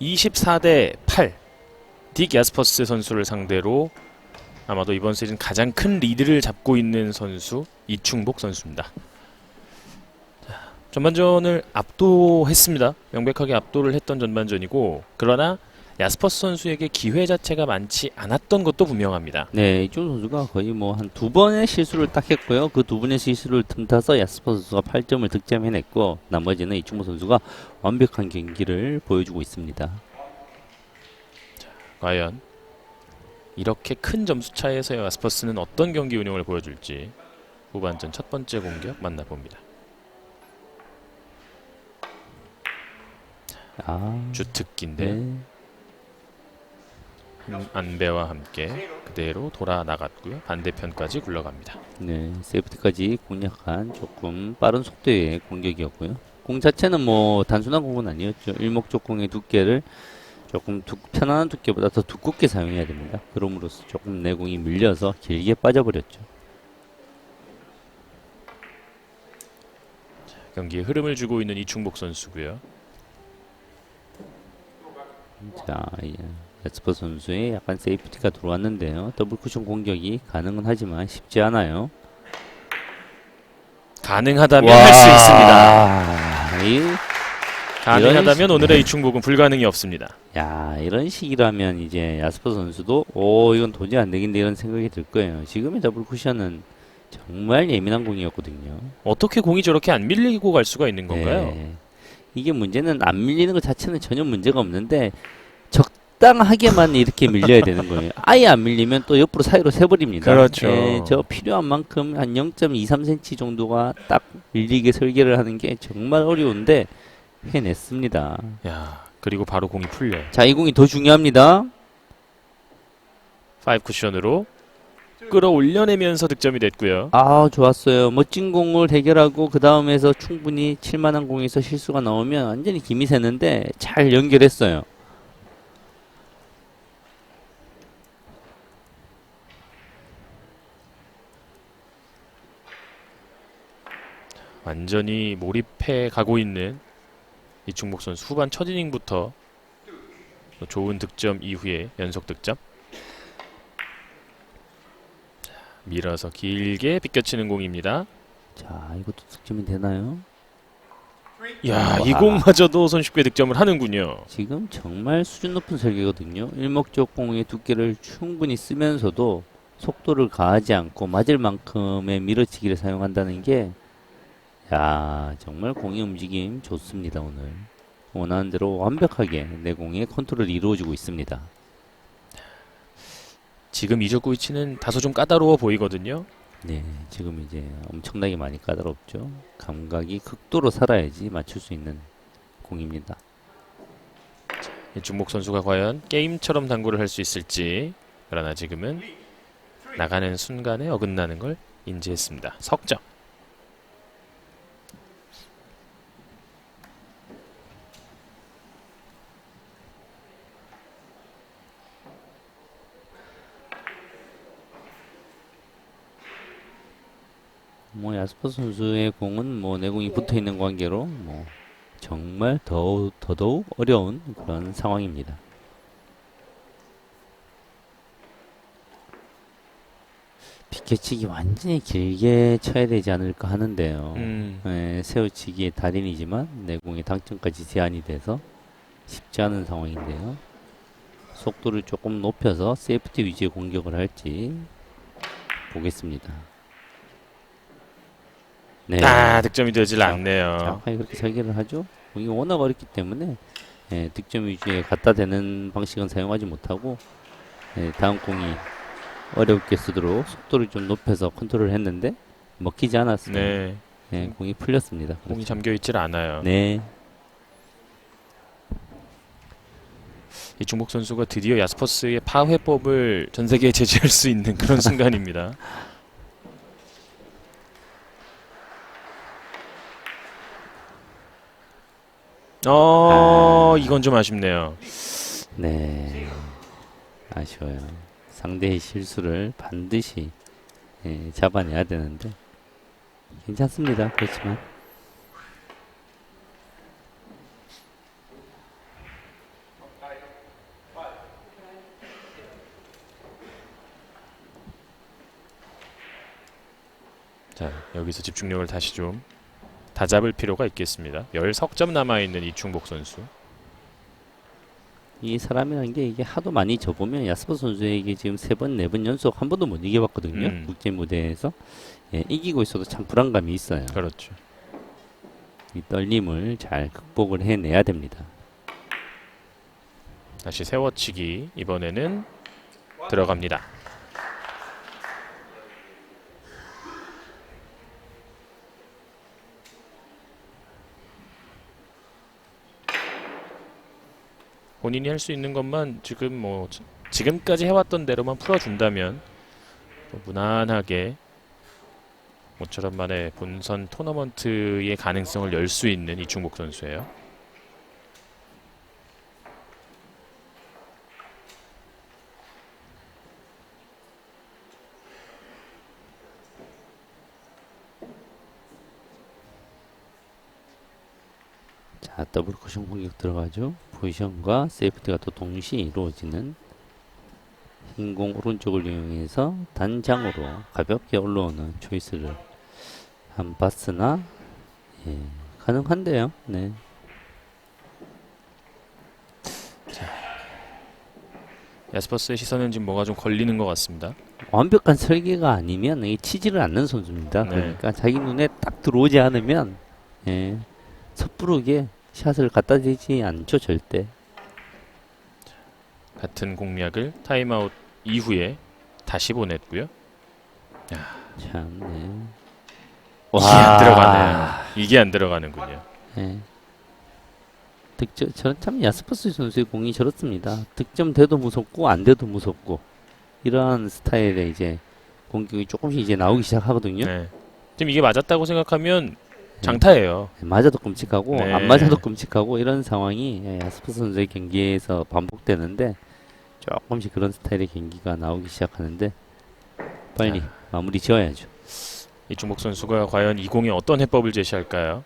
24대 8. 딕 야스퍼스 선수를 상대로 아마도 이번 시즌 가장 큰 리드를 잡고 있는 선수 이충복 선수입니다. 자, 전반전을 압도했습니다. 명백하게 압도를 했던 전반전이고, 그러나 야스퍼스 선수에게 기회 자체가 많지 않았던 것도 분명합니다. 네, 이쪽 선수가 거의 뭐 한 두 번의 실수를 딱 했고요. 그 두 번의 실수를 틈타서 야스퍼 선수가 8점을 득점해냈고, 나머지는 이충모 선수가 완벽한 경기를 보여주고 있습니다. 과연 이렇게 큰 점수 차에서 야스퍼스는 어떤 경기 운영을 보여줄지 후반전 첫 번째 공격 만나봅니다. 아, 주특기인데 네. 안배와 함께 그대로 돌아 나갔고요. 반대편까지 굴러갑니다. 네, 세이프티까지 공략한 조금 빠른 속도의 공격이었고요. 공 자체는 뭐 단순한 공은 아니었죠. 일목적공의 두께를 조금 편안한 두께보다 더 두껍게 사용해야 됩니다. 그럼으로써 조금 내공이 밀려서 길게 빠져버렸죠. 경기에 흐름을 주고 있는 이충복 선수고요. 자, 야스퍼 선수의 약간 세이프티가 들어왔는데요. 더블 쿠션 공격이 가능은 하지만 쉽지 않아요. 가능하다면 할 수 있습니다. 이 가능하다면 오늘의 이충복은 불가능이 없습니다. 야, 이런 식이라면 이제 야스퍼 선수도 이건 도저히 안 되겠네 이런 생각이 들 거예요. 지금의 더블 쿠션은 정말 예민한 공이었거든요. 어떻게 공이 저렇게 안 밀리고 갈 수가 있는 건가요? 네. 이게 문제는 안 밀리는 것 자체는 전혀 문제가 없는데 적당하게만 이렇게 밀려야 되는 거예요. 아예 안 밀리면 또 옆으로 사이로 새버립니다. 그렇죠. 예, 저 필요한 만큼 한 0.23cm 정도가 딱 밀리게 설계를 하는 게 정말 어려운데 해냈습니다. 야, 그리고 바로 공이 풀려요. 자, 이 공이 더 중요합니다. 5 쿠션으로 끌어올려내면서 득점이 됐고요. 아, 좋았어요. 멋진 공을 해결하고 그 다음에서 충분히 칠만한 공에서 실수가 나오면 완전히 김이 새는데 잘 연결했어요. 완전히 몰입해 가고 있는 이충복 선수. 후반 첫 이닝부터 좋은 득점 이후에 연속 득점. 자, 밀어서 길게 비껴치는 공입니다. 자, 이것도 득점이 되나요? 야, 이 와. 공마저도 손쉽게 득점을 하는군요. 지금 정말 수준 높은 설계거든요. 일목적 공의 두께를 충분히 쓰면서도 속도를 가하지 않고 맞을 만큼의 밀어치기를 사용한다는 게 야, 정말 공의 움직임 좋습니다. 오늘 원하는 대로 완벽하게 내 공의 컨트롤이 이루어지고 있습니다. 지금 이적구 위치는 다소 좀 까다로워 보이거든요. 네, 지금 이제 엄청나게 많이 까다롭죠. 감각이 극도로 살아야지 맞출 수 있는 공입니다. 이충복 선수가 과연 게임처럼 당구를 할 수 있을지. 그러나 지금은 나가는 순간에 어긋나는 걸 인지했습니다. 석점. 뭐 야스퍼 선수의 공은 뭐 내공이 붙어 있는 관계로 뭐 정말 더더욱 어려운 그런 상황입니다. 비켜치기 완전히 길게 쳐야 되지 않을까 하는데요. 세우치기의 달인이지만 내공의 당점까지 제한이 돼서 쉽지 않은 상황인데요. 속도를 조금 높여서 세이프티 위주의 공격을 할지 보겠습니다. 네. 아, 득점이 되질 않네요. 정확하게 그렇게 설계를 하죠. 공이 워낙 어렵기 때문에 득점 위주에 갖다 대는 방식은 사용하지 못하고 다음 공이 어렵게 쓰도록 속도를 좀 높여서 컨트롤을 했는데 먹히지 않았어요. 네. 공이 풀렸습니다. 공이 잠겨 있질 않아요. 네. 이충복 선수가 드디어 야스퍼스의 파회법을 전 세계에 제시할 수 있는 그런 순간입니다. 이건 좀 아쉽네요. 네. 아쉬워요. 상대의 실수를 반드시 잡아내야 되는데 괜찮습니다. 그렇지만 여기서 집중력을 다시 좀 다잡을 필요가 있겠습니다. 10석점 남아있는 이충복 선수. 이 사람이라는 게 이게 하도 많이 져보면 야스퍼 선수에게 지금 3번, 4번 연속 한 번도 못 이겨봤거든요. 국제 무대에서. 예, 이기고 있어도 참 불안감이 있어요. 그렇죠. 이 떨림을 잘 극복을 해내야 됩니다. 다시 세워치기. 이번에는 들어갑니다. 본인이 할 수 있는 것만 지금 뭐 지금까지 해왔던 대로만 풀어준다면 또 무난하게 모처럼 만에 본선 토너먼트의 가능성을 열 수 있는 이충복 선수예요. 자, 더블 쿠션 공격 들어가죠. 포지션과 세이프티가 또 동시에 이루어지는 흰 공 오른쪽을 이용해서 단장으로 가볍게 올라오는 초이스를 한 봤으나 예, 가능한데요. 네. 야스퍼스의 시선은 지금 뭐가 좀 걸리는 것 같습니다. 완벽한 설계가 아니면 이게 치지를 않는 선수입니다. 네. 그러니까 자기 눈에 딱 들어오지 않으면 예, 섣부르게 샷을 갖다 대지 않죠, 절대. 같은 공략을 타임아웃 이후에 다시 보냈고요. 참, 네. 이게 안 들어가네요. 이게 안 들어가는군요. 예. 득점, 저는 참 야스퍼스 선수의 공이 저렇습니다. 득점돼도 무섭고 안 돼도 무섭고 이러한 스타일의 이제 공격이 조금씩 이제 나오기 시작하거든요. 네. 지금 이게 맞았다고 생각하면 장타예요. 맞아도 끔찍하고 네. 안 맞아도 끔찍하고 이런 상황이 야스퍼스 선수의 경기에서 반복되는데 조금씩 그런 스타일의 경기가 나오기 시작하는데 빨리 마무리 지어야죠. 이충복 선수가 과연 이 공에 어떤 해법을 제시할까요?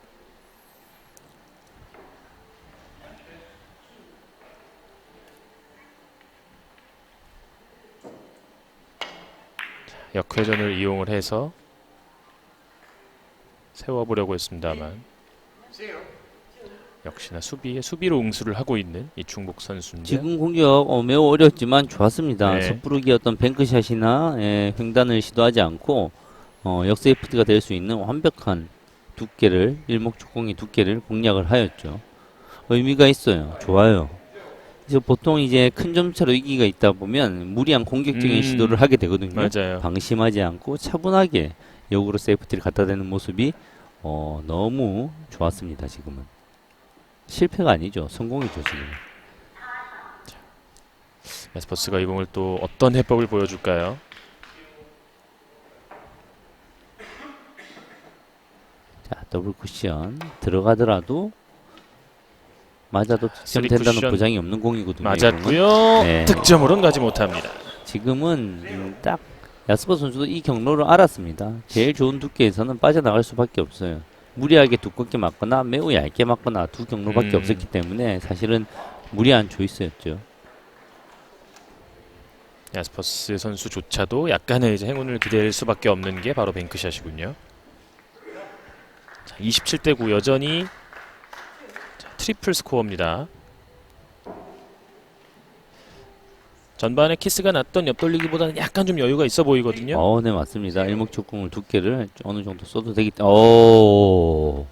역회전을 이용을 해서 세워보려고 했습니다만 역시나 수비로 응수를 하고 있는 이충복 선수인데 지금 공격 매우 어렵지만 좋았습니다. 네. 섣부르게 어떤 뱅크샷이나 횡단을 시도하지 않고 역세이프트가 될 수 있는 완벽한 두께를 일목적공의 두께를 공략을 하였죠. 의미가 있어요. 좋아요. 그래서 보통 이제 큰 점차로 이기가 있다 보면 무리한 공격적인 시도를 하게 되거든요. 맞아요. 방심하지 않고 차분하게 역으로 세이프티를 갖다 대는 모습이 너무 좋았습니다. 지금은 실패가 아니죠. 성공이죠. 지금. 야스퍼스가 이 공을 또 어떤 해법을 보여줄까요? 자, 더블 쿠션 들어가더라도 맞아도 득점된다는 쿠션 보장이 없는 공이거든요. 맞았고요. 네. 득점으로는 가지 못합니다. 지금은 딱 야스퍼 선수도 이 경로를 알았습니다. 제일 좋은 두께에서는 빠져나갈 수밖에 없어요. 무리하게 두껍게 맞거나 매우 얇게 맞거나 두 경로밖에 없었기 때문에 사실은 무리한 초이스였죠. 야스퍼스 선수조차도 약간의 이제 행운을 기대할 수밖에 없는 게 바로 뱅크샷이군요. 자, 27대9 여전히 트리플 스코어입니다. 전반에 키스가 났던 옆돌리기보다는 약간 좀 여유가 있어 보이거든요. 네, 맞습니다. 일목적공을 두께를 어느 정도 써도 되기 때문에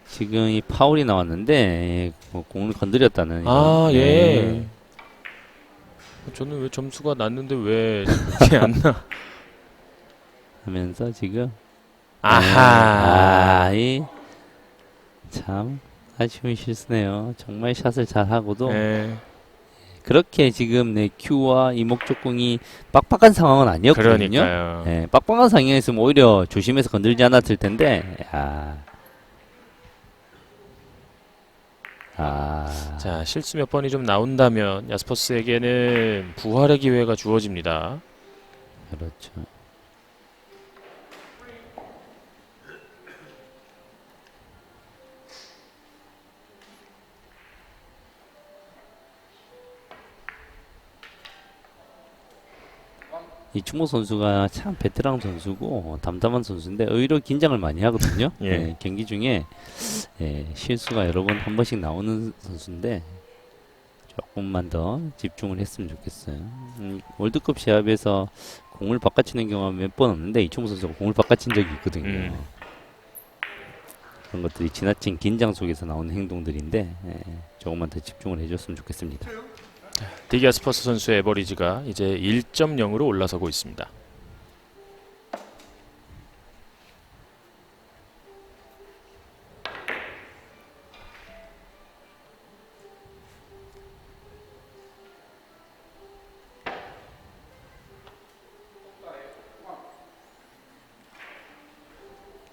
지금 이 파울이 나왔는데 공을 건드렸다는 예. 저는 왜 점수가 났는데 왜 이렇게 안 나? 하면서 지금 아하. 참 아쉬운 실수네요. 정말 샷을 잘하고도 네. 그렇게 지금 내 큐와 이목적공이 빡빡한 상황은 아니었거든요. 그러니까요. 네, 빡빡한 상황이었으면 오히려 조심해서 건들지 않았을 텐데 자, 실수 몇 번이 좀 나온다면 야스퍼스에게는 부활의 기회가 주어집니다. 그렇죠. 이충모 선수가 참 베테랑 선수고 담담한 선수인데 의외로 긴장을 많이 하거든요. 예. 예, 경기 중에 실수가 여러 번 한 번씩 나오는 선수인데 조금만 더 집중을 했으면 좋겠어요. 월드컵 시합에서 공을 바꿔치는 경우가 몇 번 없는데 이충모 선수가 공을 바꿔친 적이 있거든요. 그런 것들이 지나친 긴장 속에서 나오는 행동들인데 조금만 더 집중을 해줬으면 좋겠습니다. 디기 아스퍼스 선수의 에버리지가 이제 1.0으로 올라서고 있습니다.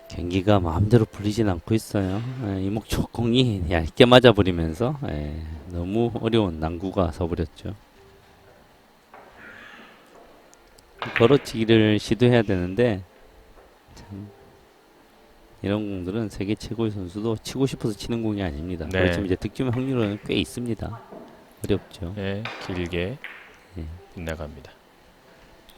경기가 마음대로 풀리진 않고 있어요. 이목적 공이 얇게 맞아버리면서 너무 어려운 난구가 서버렸죠. 걸어치기를 시도해야 되는데 참 이런 공들은 세계 최고의 선수도 치고 싶어서 치는 공이 아닙니다. 네. 그렇지만 이제 득점 확률은 꽤 있습니다. 어렵죠. 네, 길게 예. 빗나갑니다.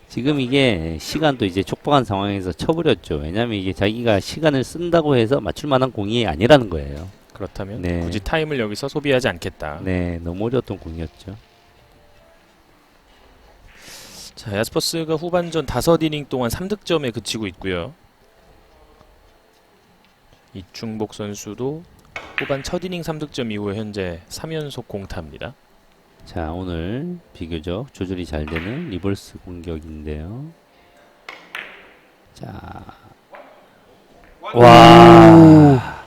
지금 이게 시간도 이제 촉박한 상황에서 쳐버렸죠. 왜냐하면 이게 자기가 시간을 쓴다고 해서 맞출 만한 공이 아니라는 거예요. 그렇다면 네. 굳이 타임을 여기서 소비하지 않겠다. 네, 너무 어려웠던 공이었죠. 자, 야스퍼스가 후반전 5이닝 동안 3득점에 그치고 있고요. 이충복 선수도 후반 첫 이닝 3득점 이후에 현재 3연속 공타입니다. 자, 오늘 비교적 조절이 잘 되는 리버스 공격인데요. 자, 와,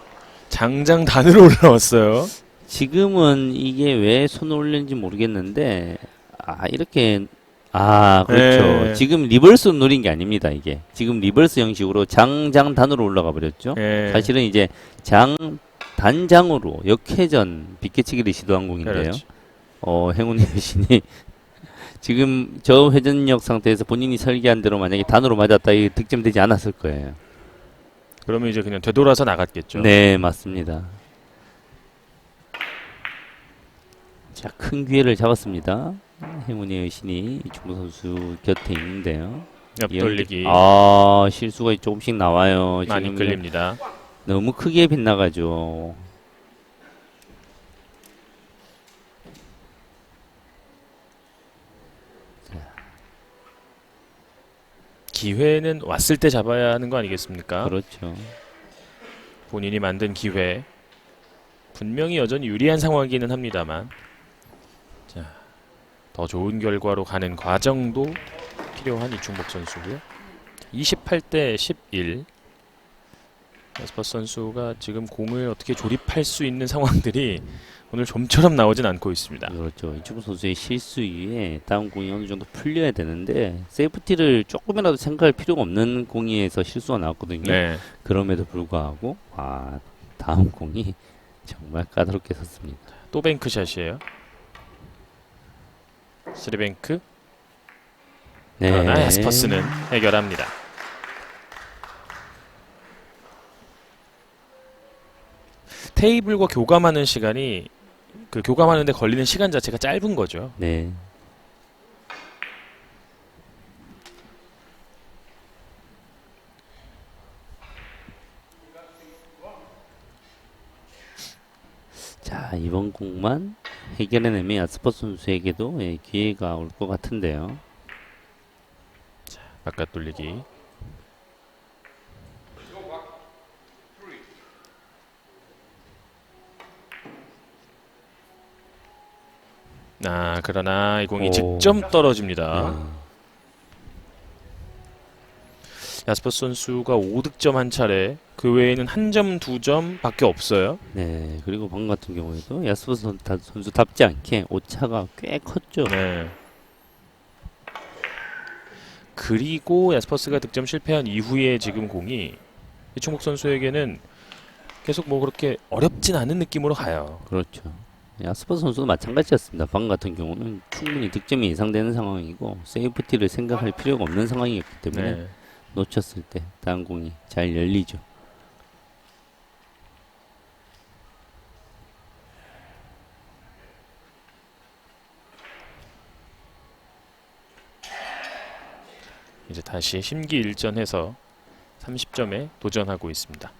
장장단으로 올라왔어요. 지금은 이게 왜 손을 올렸는지 모르겠는데, 이렇게, 그렇죠. 네. 지금 리버스 노린 게 아닙니다, 이게. 지금 리버스 형식으로 장단으로 올라가 버렸죠. 예. 사실은 이제 단장으로 역회전 빗개치기를 시도한 공인데요. 그렇죠. 행운의 여신이 지금 저 회전력 상태에서 본인이 설계한 대로 만약에 단으로 맞았다 이 득점되지 않았을 거예요. 그러면 이제 그냥 되돌아서 나갔겠죠. 네, 맞습니다. 자, 큰 기회를 잡았습니다. 행운의 여신이 이충무 선수 곁에 있는데요. 옆돌리기 실수가 조금씩 나와요. 많이 지금 끌립니다. 너무 크게 빗나가죠. 기회는 왔을 때 잡아야 하는 거 아니겠습니까? 그렇죠. 본인이 만든 기회 분명히 여전히 유리한 상황이기는 합니다만 자, 더 좋은 결과로 가는 과정도 필요한 이충복 선수고요. 28대 11 야스퍼스 선수가 지금 공을 어떻게 조립할 수 있는 상황들이 오늘 좀처럼 나오진 않고 있습니다. 그렇죠. 이충무 선수의 실수 이후에 다음 공이 어느 정도 풀려야 되는데 세이프티를 조금이라도 생각할 필요가 없는 공에서 실수가 나왔거든요. 네. 그럼에도 불구하고 다음 공이 정말 까다롭게 섰습니다. 또 뱅크샷이에요. 3뱅크. 네. 그러나 야스퍼스는 해결합니다. 테이블과 교감하는 시간이 그 교감하는데 걸리는 시간 자체가 짧은 거죠. 네. 자, 이번 공만 해결해내면 야스퍼스 선수에게도 기회가 올 것 같은데요. 바깥 돌리기. 그러나 이 공이 오. 직접 떨어집니다. 네. 야스퍼스 선수가 5득점 한 차례, 그 외에는 1점, 2점 밖에 없어요. 네, 그리고 방금 같은 경우에도 야스퍼스 선수답지 않게 오차가 꽤 컸죠. 네. 그리고 야스퍼스가 득점 실패한 이후에 지금 공이 이충복 선수에게는 계속 뭐 그렇게 어렵진 않은 느낌으로 가요. 그렇죠. 야스퍼스 선수도 마찬가지였습니다. 방금 같은 경우는 충분히 득점이 예상되는 상황이고 세이프티를 생각할 필요가 없는 상황이었기 때문에 네. 놓쳤을 때 다음 공이 잘 열리죠. 이제 다시 심기일전해서 30점에 도전하고 있습니다.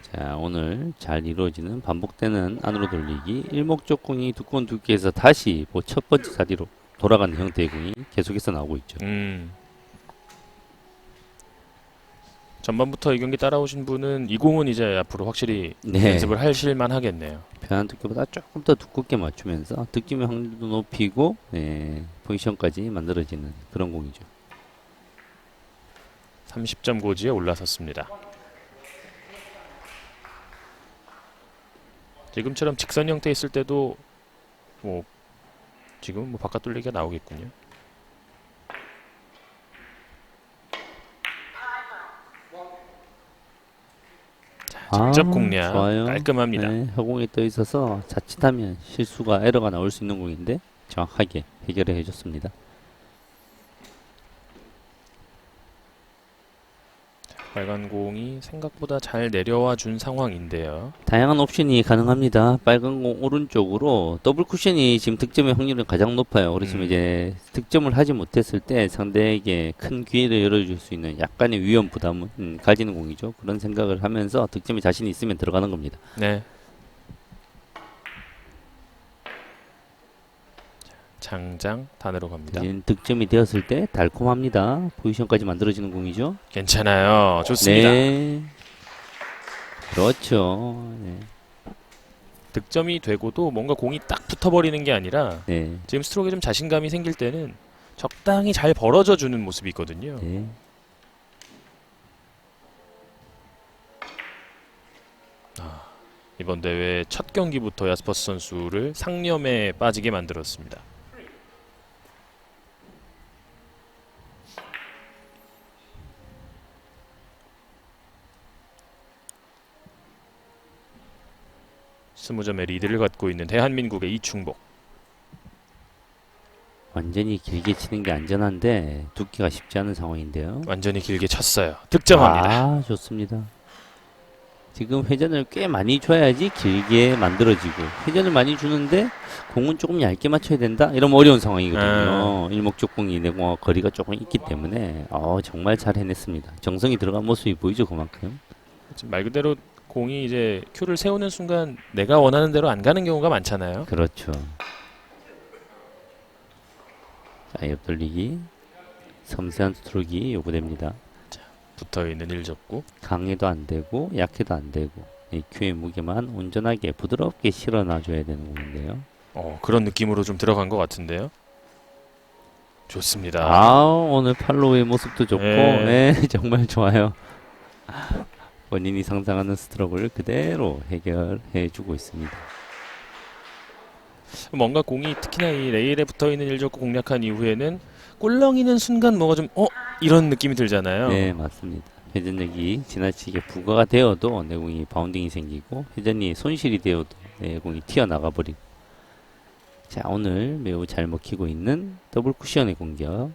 자, 오늘 잘 이루어지는 반복되는 안으로 돌리기 일목적 공이 두꺼운 두께에서 다시 뭐 첫 번째 자리로 돌아가는 형태의 공이 계속해서 나오고 있죠. 전반부터 이 경기 따라오신 분은 이 공은 이제 앞으로 확실히 네. 연습을 하실만 하겠네요. 편한 두께보다 조금 더 두껍게 맞추면서 득점의 확률도 높이고 포지션까지 만들어지는 그런 공이죠. 30점 고지에 올라섰습니다. 지금처럼 직선 형태 있을 때도 뭐 지금 뭐 바깥 돌리기가 나오겠군요. 자, 직접 공략 좋아요. 깔끔합니다. 네, 허공에 떠 있어서 자칫하면 실수가 에러가 나올 수 있는 공인데 정확하게 해결해 해줬습니다. 빨간 공이 생각보다 잘 내려와 준 상황인데요. 다양한 옵션이 가능합니다. 빨간 공 오른쪽으로 더블 쿠션이 지금 득점의 확률이 가장 높아요. 그렇지만 이제 득점을 하지 못했을 때 상대에게 큰 기회를 열어줄 수 있는 약간의 위험 부담은 가지는 공이죠. 그런 생각을 하면서 득점에 자신이 있으면 들어가는 겁니다. 네. 장장 단으로 갑니다. 이제 득점이 되었을 때 달콤합니다. 포지션까지 만들어지는 공이죠. 괜찮아요. 좋습니다. 네. 그렇죠. 네. 득점이 되고도 뭔가 공이 딱 붙어버리는 게 아니라 네. 지금 스트로크에 좀 자신감이 생길 때는 적당히 잘 벌어져 주는 모습이 있거든요. 네. 이번 대회 첫 경기부터 야스퍼스 선수를 상념에 빠지게 만들었습니다. 스무 점의 리드를 갖고 있는 대한민국의 이충복. 완전히 길게 치는 게 안전한데 두께가 쉽지 않은 상황인데요. 완전히 길게 쳤어요. 득점합니다. 아, 좋습니다. 지금 회전을 꽤 많이 줘야지 길게 만들어지고 회전을 많이 주는데 공은 조금 얇게 맞춰야 된다? 이러면 어려운 상황이거든요. 일목적공이 내공과 거리가 조금 있기 때문에 정말 잘 해냈습니다. 정성이 들어간 모습이 보이죠, 그만큼. 지금 말 그대로 공이 이제 큐를 세우는 순간 내가 원하는 대로 안 가는 경우가 많잖아요. 그렇죠. 자, 옆돌리기 섬세한 스트로크가 요구됩니다. 붙어있는 일접구. 강해도 안 되고 약해도 안 되고 이 큐의 무게만 온전하게 부드럽게 실어놔줘야 되는 공인데요. 그런 느낌으로 좀 들어간 것 같은데요. 좋습니다. 오늘 팔로우의 모습도 좋고 네. 네, 정말 좋아요. 본인이 상상하는 스트로크를 그대로 해결해주고 있습니다. 뭔가 공이 특히나 이 레일에 붙어있는 일접구 공략한 이후에는 꿀렁이는 순간 뭔가 좀 이런 느낌이 들잖아요. 네, 맞습니다. 회전력이 지나치게 부과가 되어도 내공이 바운딩이 생기고 회전이 손실이 되어도 내공이 튀어나가 버리고. 자, 오늘 매우 잘 먹히고 있는 더블 쿠션의 공격.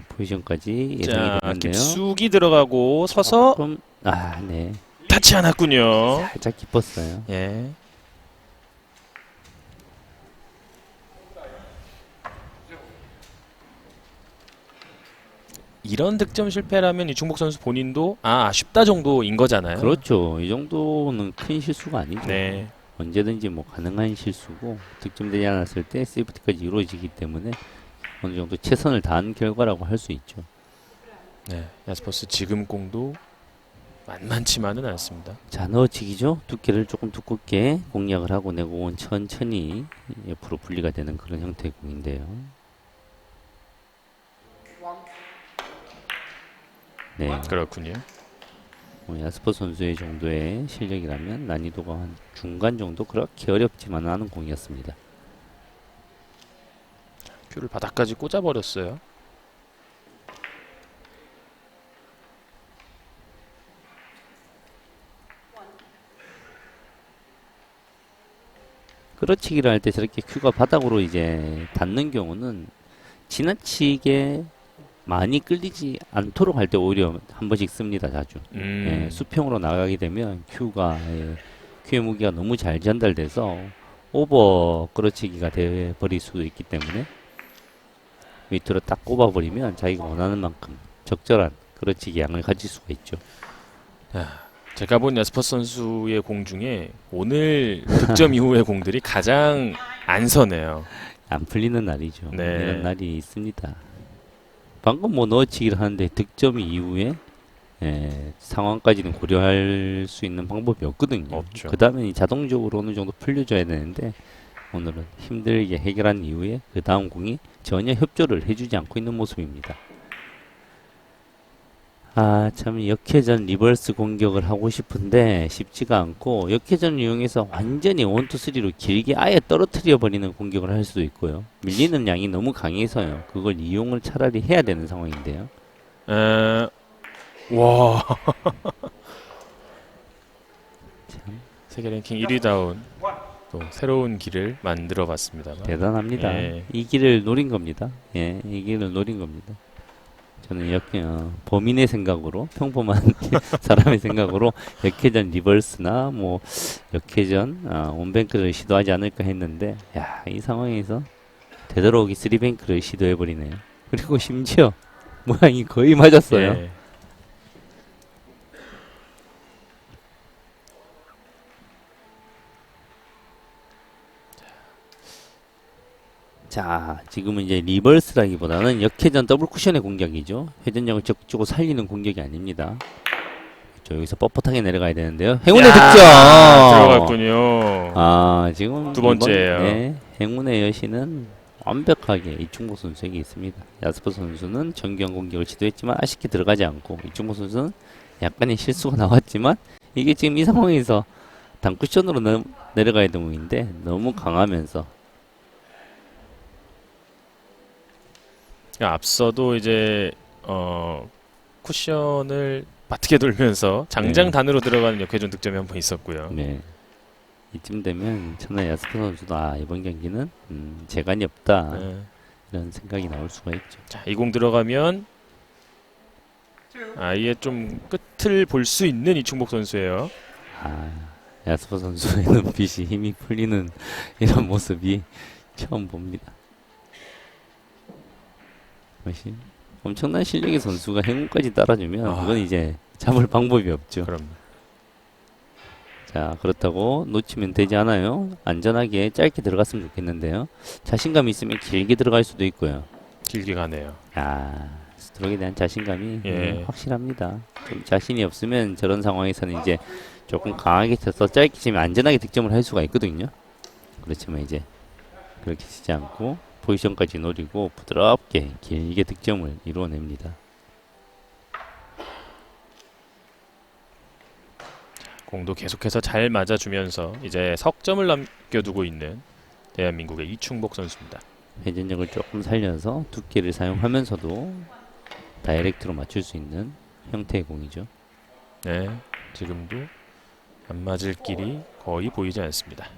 포지션까지 예상이 자, 되는데요. 깊숙이 들어가고 서서 조금, 네. 닿지 않았군요. 살짝 깊었어요. 예. 이런 득점 실패라면 이충복 선수 본인도 아쉽다 정도인 거잖아요. 그렇죠. 이 정도는 큰 실수가 아니죠. 네. 언제든지 뭐 가능한 실수고 득점되지 않았을 때 세이프티까지 이루어지기 때문에 어느 정도 최선을 다한 결과라고 할 수 있죠. 네. 야스퍼스 지금 공도 만만치만은 않습니다. 자, 넣어치기죠. 두께를 조금 두껍게 공략을 하고 내공은 천천히 옆으로 분리가 되는 그런 형태의 공인데요. 네, 그렇군요. 야스퍼 선수의 정도의 실력이라면 난이도가 한 중간 정도 그렇게 어렵지만 않은 공이었습니다. 큐를 바닥까지 꽂아버렸어요. 끌어치기를 할 때 저렇게 큐가 바닥으로 이제 닿는 경우는 지나치게 많이 끌리지 않도록 할 때 오히려 한 번씩 씁니다. 자주. 예, 수평으로 나가게 되면 큐의 무게가 너무 잘 전달돼서 오버 끌어치기가 돼 버릴 수도 있기 때문에 밑으로 딱 꼽아버리면 자기가 원하는 만큼 적절한 끌어치기 양을 가질 수가 있죠. 제가 본 야스퍼스 선수의 공 중에 오늘 득점 이후의 공들이 가장 안 서네요. 안 풀리는 날이죠. 네. 이런 날이 있습니다. 방금 뭐 넣어치기를 하는데 득점 이후에 상황까지는 고려할 수 있는 방법이 없거든요. 없죠. 그 다음에 자동적으로 어느 정도 풀려줘야 되는데 오늘은 힘들게 해결한 이후에 그 다음 공이 전혀 협조를 해주지 않고 있는 모습입니다. 아, 참 역회전 리버스 공격을 하고 싶은데 쉽지가 않고 역회전을 이용해서 완전히 1, 2, 3로 길게 아예 떨어뜨려 버리는 공격을 할 수도 있고요. 밀리는 양이 너무 강해서요. 그걸 이용을 차라리 해야 되는 상황인데요. 와. 참 세계 랭킹 1위다운 또 새로운 길을 만들어 봤습니다. 대단합니다. 예. 이 길을 노린 겁니다. 예, 이 길을 노린 겁니다. 저는 범인의 생각으로 평범한 사람의 생각으로 역회전 리버스나 뭐 역회전 원뱅크를 시도하지 않을까 했는데 야, 이 상황에서 되도록이 3뱅크를 시도해 버리네요. 그리고 심지어 모양이 거의 맞았어요. 예. 자, 지금은 이제 리버스라기보다는 역회전 더블 쿠션의 공격이죠. 회전력을 적극적으로 살리는 공격이 아닙니다. 저 여기서 뻣뻣하게 내려가야 되는데요. 행운의 득점! 들어갔군요. 아, 지금 두 번째예요. 네, 행운의 여신은 완벽하게 이충복 선수에게 있습니다. 야스퍼 선수는 정교한 공격을 시도했지만 아쉽게 들어가지 않고 이충복 선수는 약간의 실수가 나왔지만 이게 지금 이 상황에서 단쿠션으로 내려가야 되는 공인데 너무 강하면서 앞서도 이제 쿠션을 바트게 돌면서 장장단으로 들어가는 역회전 득점이 한 번 있었고요. 네. 이쯤 되면 천하 야스퍼 선수도 이번 경기는 재간이 없다 네. 이런 생각이 나올 수가 있죠. 자, 이 공 들어가면 아예 좀 끝을 볼 수 있는 이충복 선수예요. 야스퍼 선수의 눈빛이 힘이 풀리는 이런 모습이 처음 봅니다. 엄청난 실력의 선수가 행운까지 따라주면 그건 이제 잡을 방법이 없죠. 그럼 자, 그렇다고 놓치면 되지 않아요. 안전하게 짧게 들어갔으면 좋겠는데요. 자신감이 있으면 길게 들어갈 수도 있고요. 길게 가네요. 스트로크에 대한 자신감이 예. 확실합니다. 좀 자신이 없으면 저런 상황에서는 이제 조금 강하게 쳐서 짧게 치면 안전하게 득점을 할 수가 있거든요. 그렇지만 이제 그렇게 치지 않고 포지션까지 노리고 부드럽게 길게 득점을 이루어냅니다. 공도 계속해서 잘 맞아주면서 이제 석점을 남겨두고 있는 대한민국의 이충복 선수입니다. 회전력을 조금 살려서 두께를 사용하면서도 다이렉트로 맞출 수 있는 형태의 공이죠. 네, 지금도 안 맞을 길이 거의 보이지 않습니다.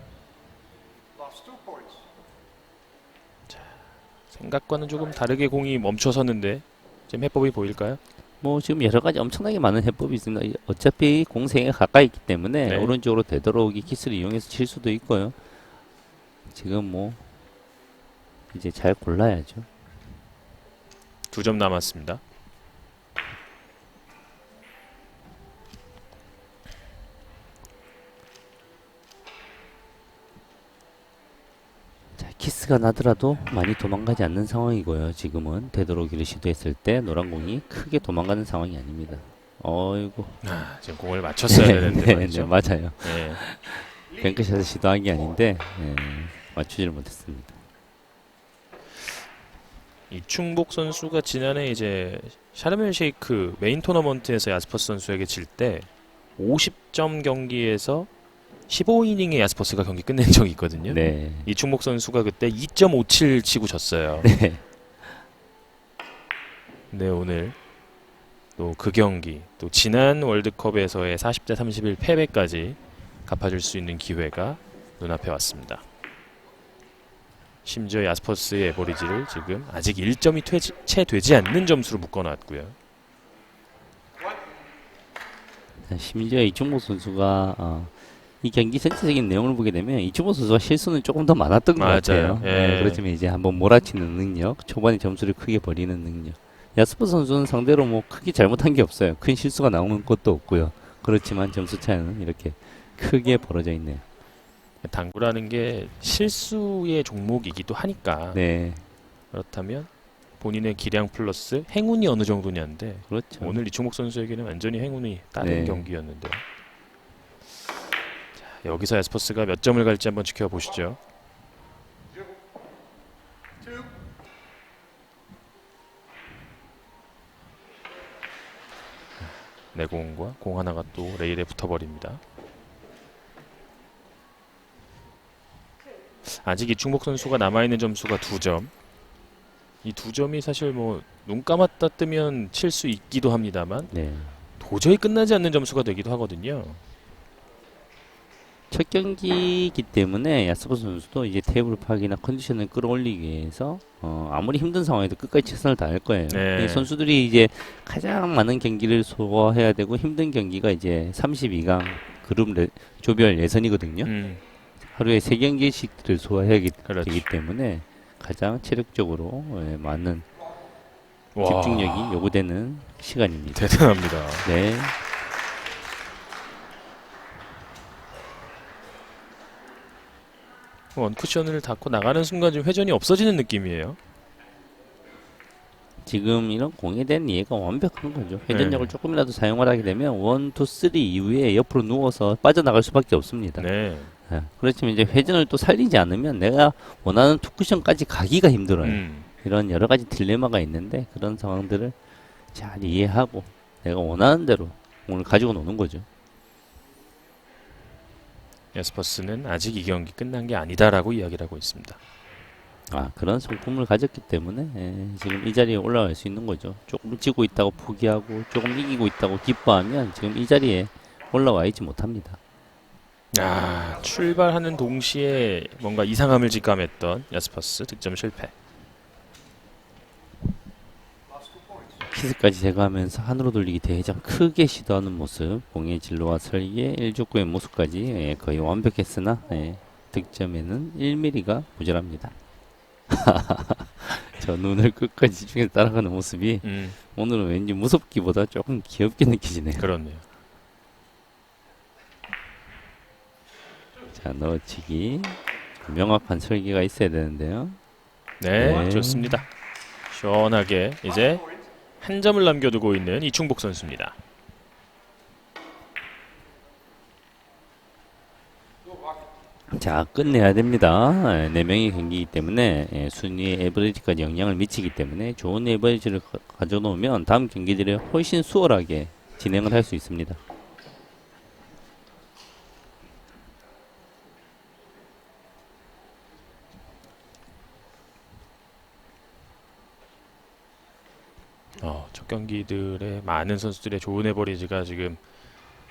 자, 생각과는 조금 다르게 공이 멈춰섰는데 지금 해법이 보일까요? 뭐 지금 여러 가지 엄청나게 많은 해법이 있습니다. 어차피 공생에 가까이 있기 때문에 네. 오른쪽으로 되도록이 키스를 이용해서 칠 수도 있고요. 지금 뭐 이제 잘 골라야죠. 2점 남았습니다. 자, 키스가 나더라도 많이 도망가지 않는 상황이고요. 지금은 되도록이를 시도했을 때 노란 공이 크게 도망가는 상황이 아닙니다. 어이구. 지금 공을 맞췄어야 되는데 말이죠. 네, 맞아요. 네. 뱅크샷을 시도한 게 아닌데 맞추지를 못했습니다. 이충복 선수가 지난해 이제 샤르멜 쉐이크 메인 토너먼트에서 야스퍼스 선수에게 질 때 50점 경기에서 15이닝에 야스퍼스가 경기 끝낸 적이 있거든요. 네. 이충복 선수가 그때 2.57 치고 졌어요. 네. 네, 오늘 또 그 경기, 또 지난 월드컵에서의 40대 31 패배까지 갚아줄 수 있는 기회가 눈앞에 왔습니다. 심지어 야스퍼스의 에버리지를 지금 아직 1점이 채 되지 않는 점수로 묶어놨고요. 자, 심지어 이충복 선수가 이 경기 전체적인 내용을 보게 되면 이충복 선수가 실수는 조금 더 많았던 것 맞아요. 같아요. 예. 그렇지만 이제 한번 몰아치는 능력, 초반에 점수를 크게 버리는 능력. 야스퍼 선수는 상대로 뭐 크게 잘못한 게 없어요. 큰 실수가 나오는 것도 없고요. 그렇지만 점수 차이는 이렇게 크게 벌어져 있네요. 당구라는 게 실수의 종목이기도 하니까 네, 그렇다면 본인의 기량 플러스 행운이 어느 정도냐인데 그렇죠. 오늘 이충복 선수에게는 완전히 행운이 따른 네. 경기였는데요. 자, 여기서 야스퍼스가 몇 점을 갈지 한번 지켜보시죠. 내공과 공 하나가 또 레일에 붙어버립니다. 아직 이충복 선수가 남아있는 점수가 2점. 이 2점이 사실 뭐 눈 감았다 뜨면 칠 수 있기도 합니다만 네. 도저히 끝나지 않는 점수가 되기도 하거든요. 첫 경기이기 때문에 야스퍼 선수도 이제 테이블 파악이나 컨디션을 끌어올리기 위해서 아무리 힘든 상황에도 끝까지 최선을 다할 거예요. 네. 이 선수들이 이제 가장 많은 경기를 소화해야 되고 힘든 경기가 이제 32강 그룹 조별 예선이거든요. 하루에 3경기씩을 소화해야 그렇죠. 되기 때문에 가장 체력적으로 많은 와, 집중력이 요구되는 시간입니다. 대단합니다. 네. 원쿠션을 닫고 나가는 순간 좀 회전이 없어지는 느낌이에요. 지금 이런 공에 대한 이해가 완벽한 거죠. 회전력을 네. 조금이라도 사용을 하게 되면 1, 2, 3 이후에 옆으로 누워서 빠져나갈 수밖에 없습니다. 네. 그렇지만 이제 회전을 또 살리지 않으면 내가 원하는 투쿠션까지 가기가 힘들어요. 이런 여러 가지 딜레마가 있는데 그런 상황들을 잘 이해하고 내가 원하는 대로 공을 가지고 노는 거죠. 야스퍼스는 아직 이 경기 끝난 게 아니다라고 이야기를 하고 있습니다. 그런 성품을 가졌기 때문에 지금 이 자리에 올라갈 수 있는 거죠. 조금 지고 있다고 포기하고 조금 이기고 있다고 기뻐하면 지금 이 자리에 올라와 있지 못합니다. 출발하는 동시에 뭔가 이상함을 직감했던 야스퍼스 득점 실패. 키스까지 제거하면서 하늘로 돌리기 대회전 크게 시도하는 모습, 공의 진로와 설계, 1족구의 모습까지 거의 완벽했으나 득점에는 1mm가 모자랍니다. 저 눈을 끝까지 집중해서 따라가는 모습이 오늘은 왠지 무섭기보다 조금 귀엽게 느껴지네요. 그렇네요. 자, 넣어치기. 명확한 설계가 있어야 되는데요. 네, 네. 좋습니다. 시원하게 이제 한 점을 남겨두고 있는 이충복 선수입니다. 자, 끝내야 됩니다. 4명의 경기이기 때문에 순위의 에버리지까지 영향을 미치기 때문에 좋은 에버리지를 가져놓으면 다음 경기들이 훨씬 수월하게 진행을 할 수 있습니다. 첫 경기들의 많은 선수들의 좋은 에버리지가 지금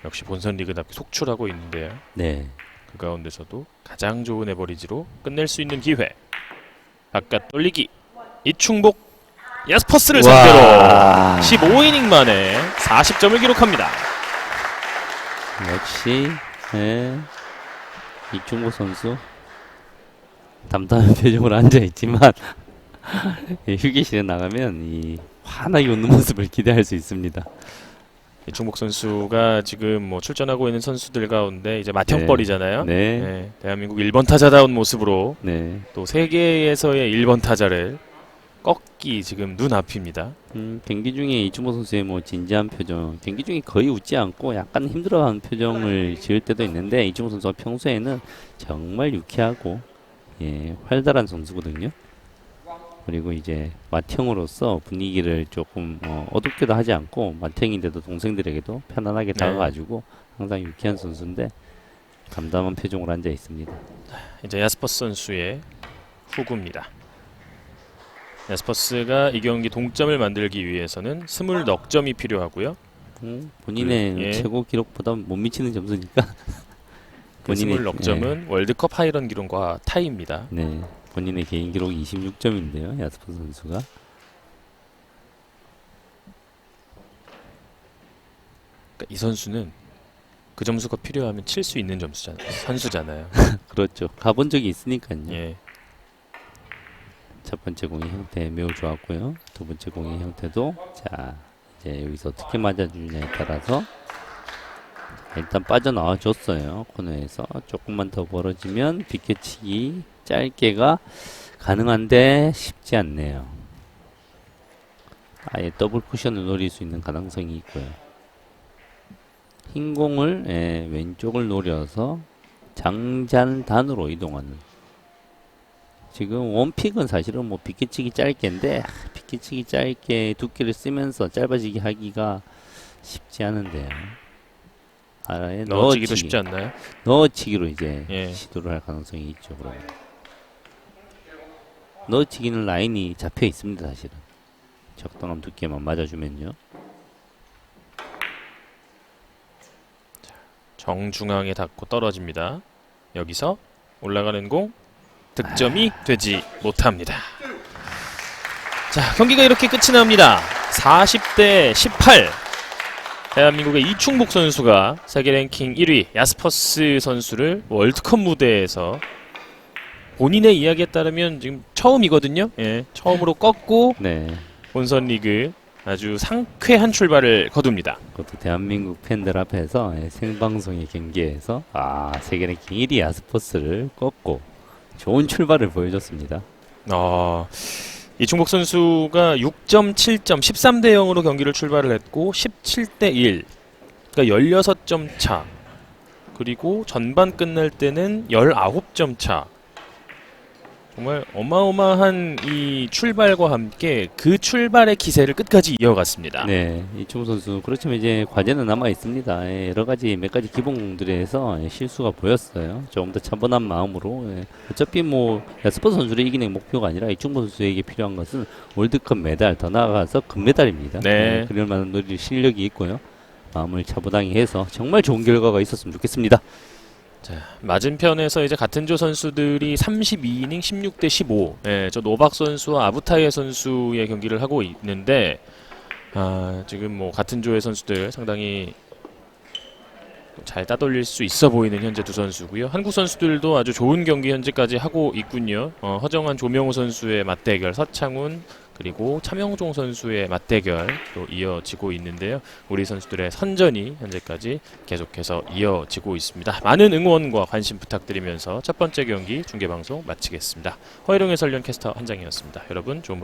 역시 본선 리그답게 속출하고 있는데요. 네. 그 가운데서도 가장 좋은 에버리지로 끝낼 수 있는 기회. 바깥 돌리기. 이충복 야스퍼스를 와. 상대로 15이닝 만에 40점을 기록합니다. 역시 이충복 선수 담담한 표정으로 앉아있지만 휴게실에 나가면 이 환하게 웃는 모습을 기대할 수 있습니다. 이충복 선수가 지금 뭐 출전하고 있는 선수들 가운데 이제 맏형벌이잖아요. 네. 대한민국 1번 타자다운 모습으로 네. 또 세계에서의 1번 타자를 꺾기 지금 눈앞입니다. 경기 중에 이충복 선수의 뭐 진지한 표정, 경기 중에 거의 웃지 않고 약간 힘들어하는 표정을 지을 때도 있는데 이충복 선수가 평소에는 정말 유쾌하고 활달한 선수거든요. 그리고 이제 맏형으로서 분위기를 조금 어둡게도 하지 않고 맏형인데도 동생들에게도 편안하게 다가가지고 항상 유쾌한 선수인데 담담한 표정으로 앉아 있습니다. 이제 야스퍼스 선수의 후구입니다. 야스퍼스가 이 경기 동점을 만들기 위해서는 20넉점이 필요하고요. 본인의 최고 기록보다 못 미치는 점수니까 그 20넉점은 월드컵 하이런 기록과 타이입니다. 네. 본인의 개인 기록 26점인데요. 야스퍼 선수가. 그러니까 이 선수는 그 점수가 필요하면 칠 수 있는 선수잖아요. 그렇죠. 가본 적이 있으니까요. 예. 첫 번째 공의 형태 매우 좋았고요. 두 번째 공의 형태도 자 이제 여기서 어떻게 맞아주냐에 따라서 일단 빠져나와 줬어요. 코너에서 조금만 더 벌어지면 비껴치기 짧게가 가능한데 쉽지 않네요. 아예 더블 쿠션을 노릴 수 있는 가능성이 있고요. 흰 공을 왼쪽을 노려서 장잔단으로 이동하는. 지금 원픽은 사실은 뭐 비껴치기 짧게인데 비껴치기 짧게 두께를 쓰면서 짧아지게 하기가 쉽지 않은데요. 아예 넣어치기도 쉽지 않나요? 넣어치기로 이제 예. 시도를 할 가능성이 있죠. 그러면 넣어치기는 라인이 잡혀 있습니다. 사실은 적당한 두께만 맞아주면요. 정중앙에 닿고 떨어집니다. 여기서 올라가는 공 득점이 되지 못합니다. 자, 경기가 이렇게 끝이 납니다. 40대 18. 대한민국의 이충복 선수가 세계 랭킹 1위 야스퍼스 선수를 월드컵 무대에서 본인의 이야기에 따르면 지금 처음이거든요. 예, 처음으로 꺾고 네, 본선 리그 아주 상쾌한 출발을 거둡니다. 그것도 대한민국 팬들 앞에서 생방송의 경기에서 세계 랭킹 1위 야스퍼스를 꺾고 좋은 출발을 보여줬습니다. 이충복 선수가 6점, 7점, 13대 0으로 경기를 출발을 했고 17대 1, 그러니까 16점 차. 그리고 전반 끝날 때는 19점 차. 정말 어마어마한 이 출발과 함께 그 출발의 기세를 끝까지 이어갔습니다. 네, 이충 선수 그렇지만 이제 과제는 남아 있습니다. 여러 가지 몇 가지 기본들에서 실수가 보였어요. 조금 더 차분한 마음으로 어차피 뭐 야스퍼 선수를 이기는 목표가 아니라 이충 선수에게 필요한 것은 월드컵 메달, 더 나아가서 금메달입니다. 네. 그럴 만한 노릴 실력이 있고요. 마음을 차분하게 해서 정말 좋은 결과가 있었으면 좋겠습니다. 자, 맞은편에서 이제 같은 조 선수들이 32이닝 16대 15. 예, 저 노박 선수와 아부타예 선수의 경기를 하고 있는데 지금 뭐 같은 조의 선수들 상당히 잘 따돌릴 수 있어 보이는 현재 두 선수고요. 한국 선수들도 아주 좋은 경기 현재까지 하고 있군요. 허정한 조명호 선수의 맞대결, 서창훈 그리고 차명종 선수의 맞대결도 이어지고 있는데요. 우리 선수들의 선전이 현재까지 계속해서 이어지고 있습니다. 많은 응원과 관심 부탁드리면서 첫 번째 경기 중계방송 마치겠습니다. 허일용 해설위원 캐스터 한장이었습니다. 여러분 좋은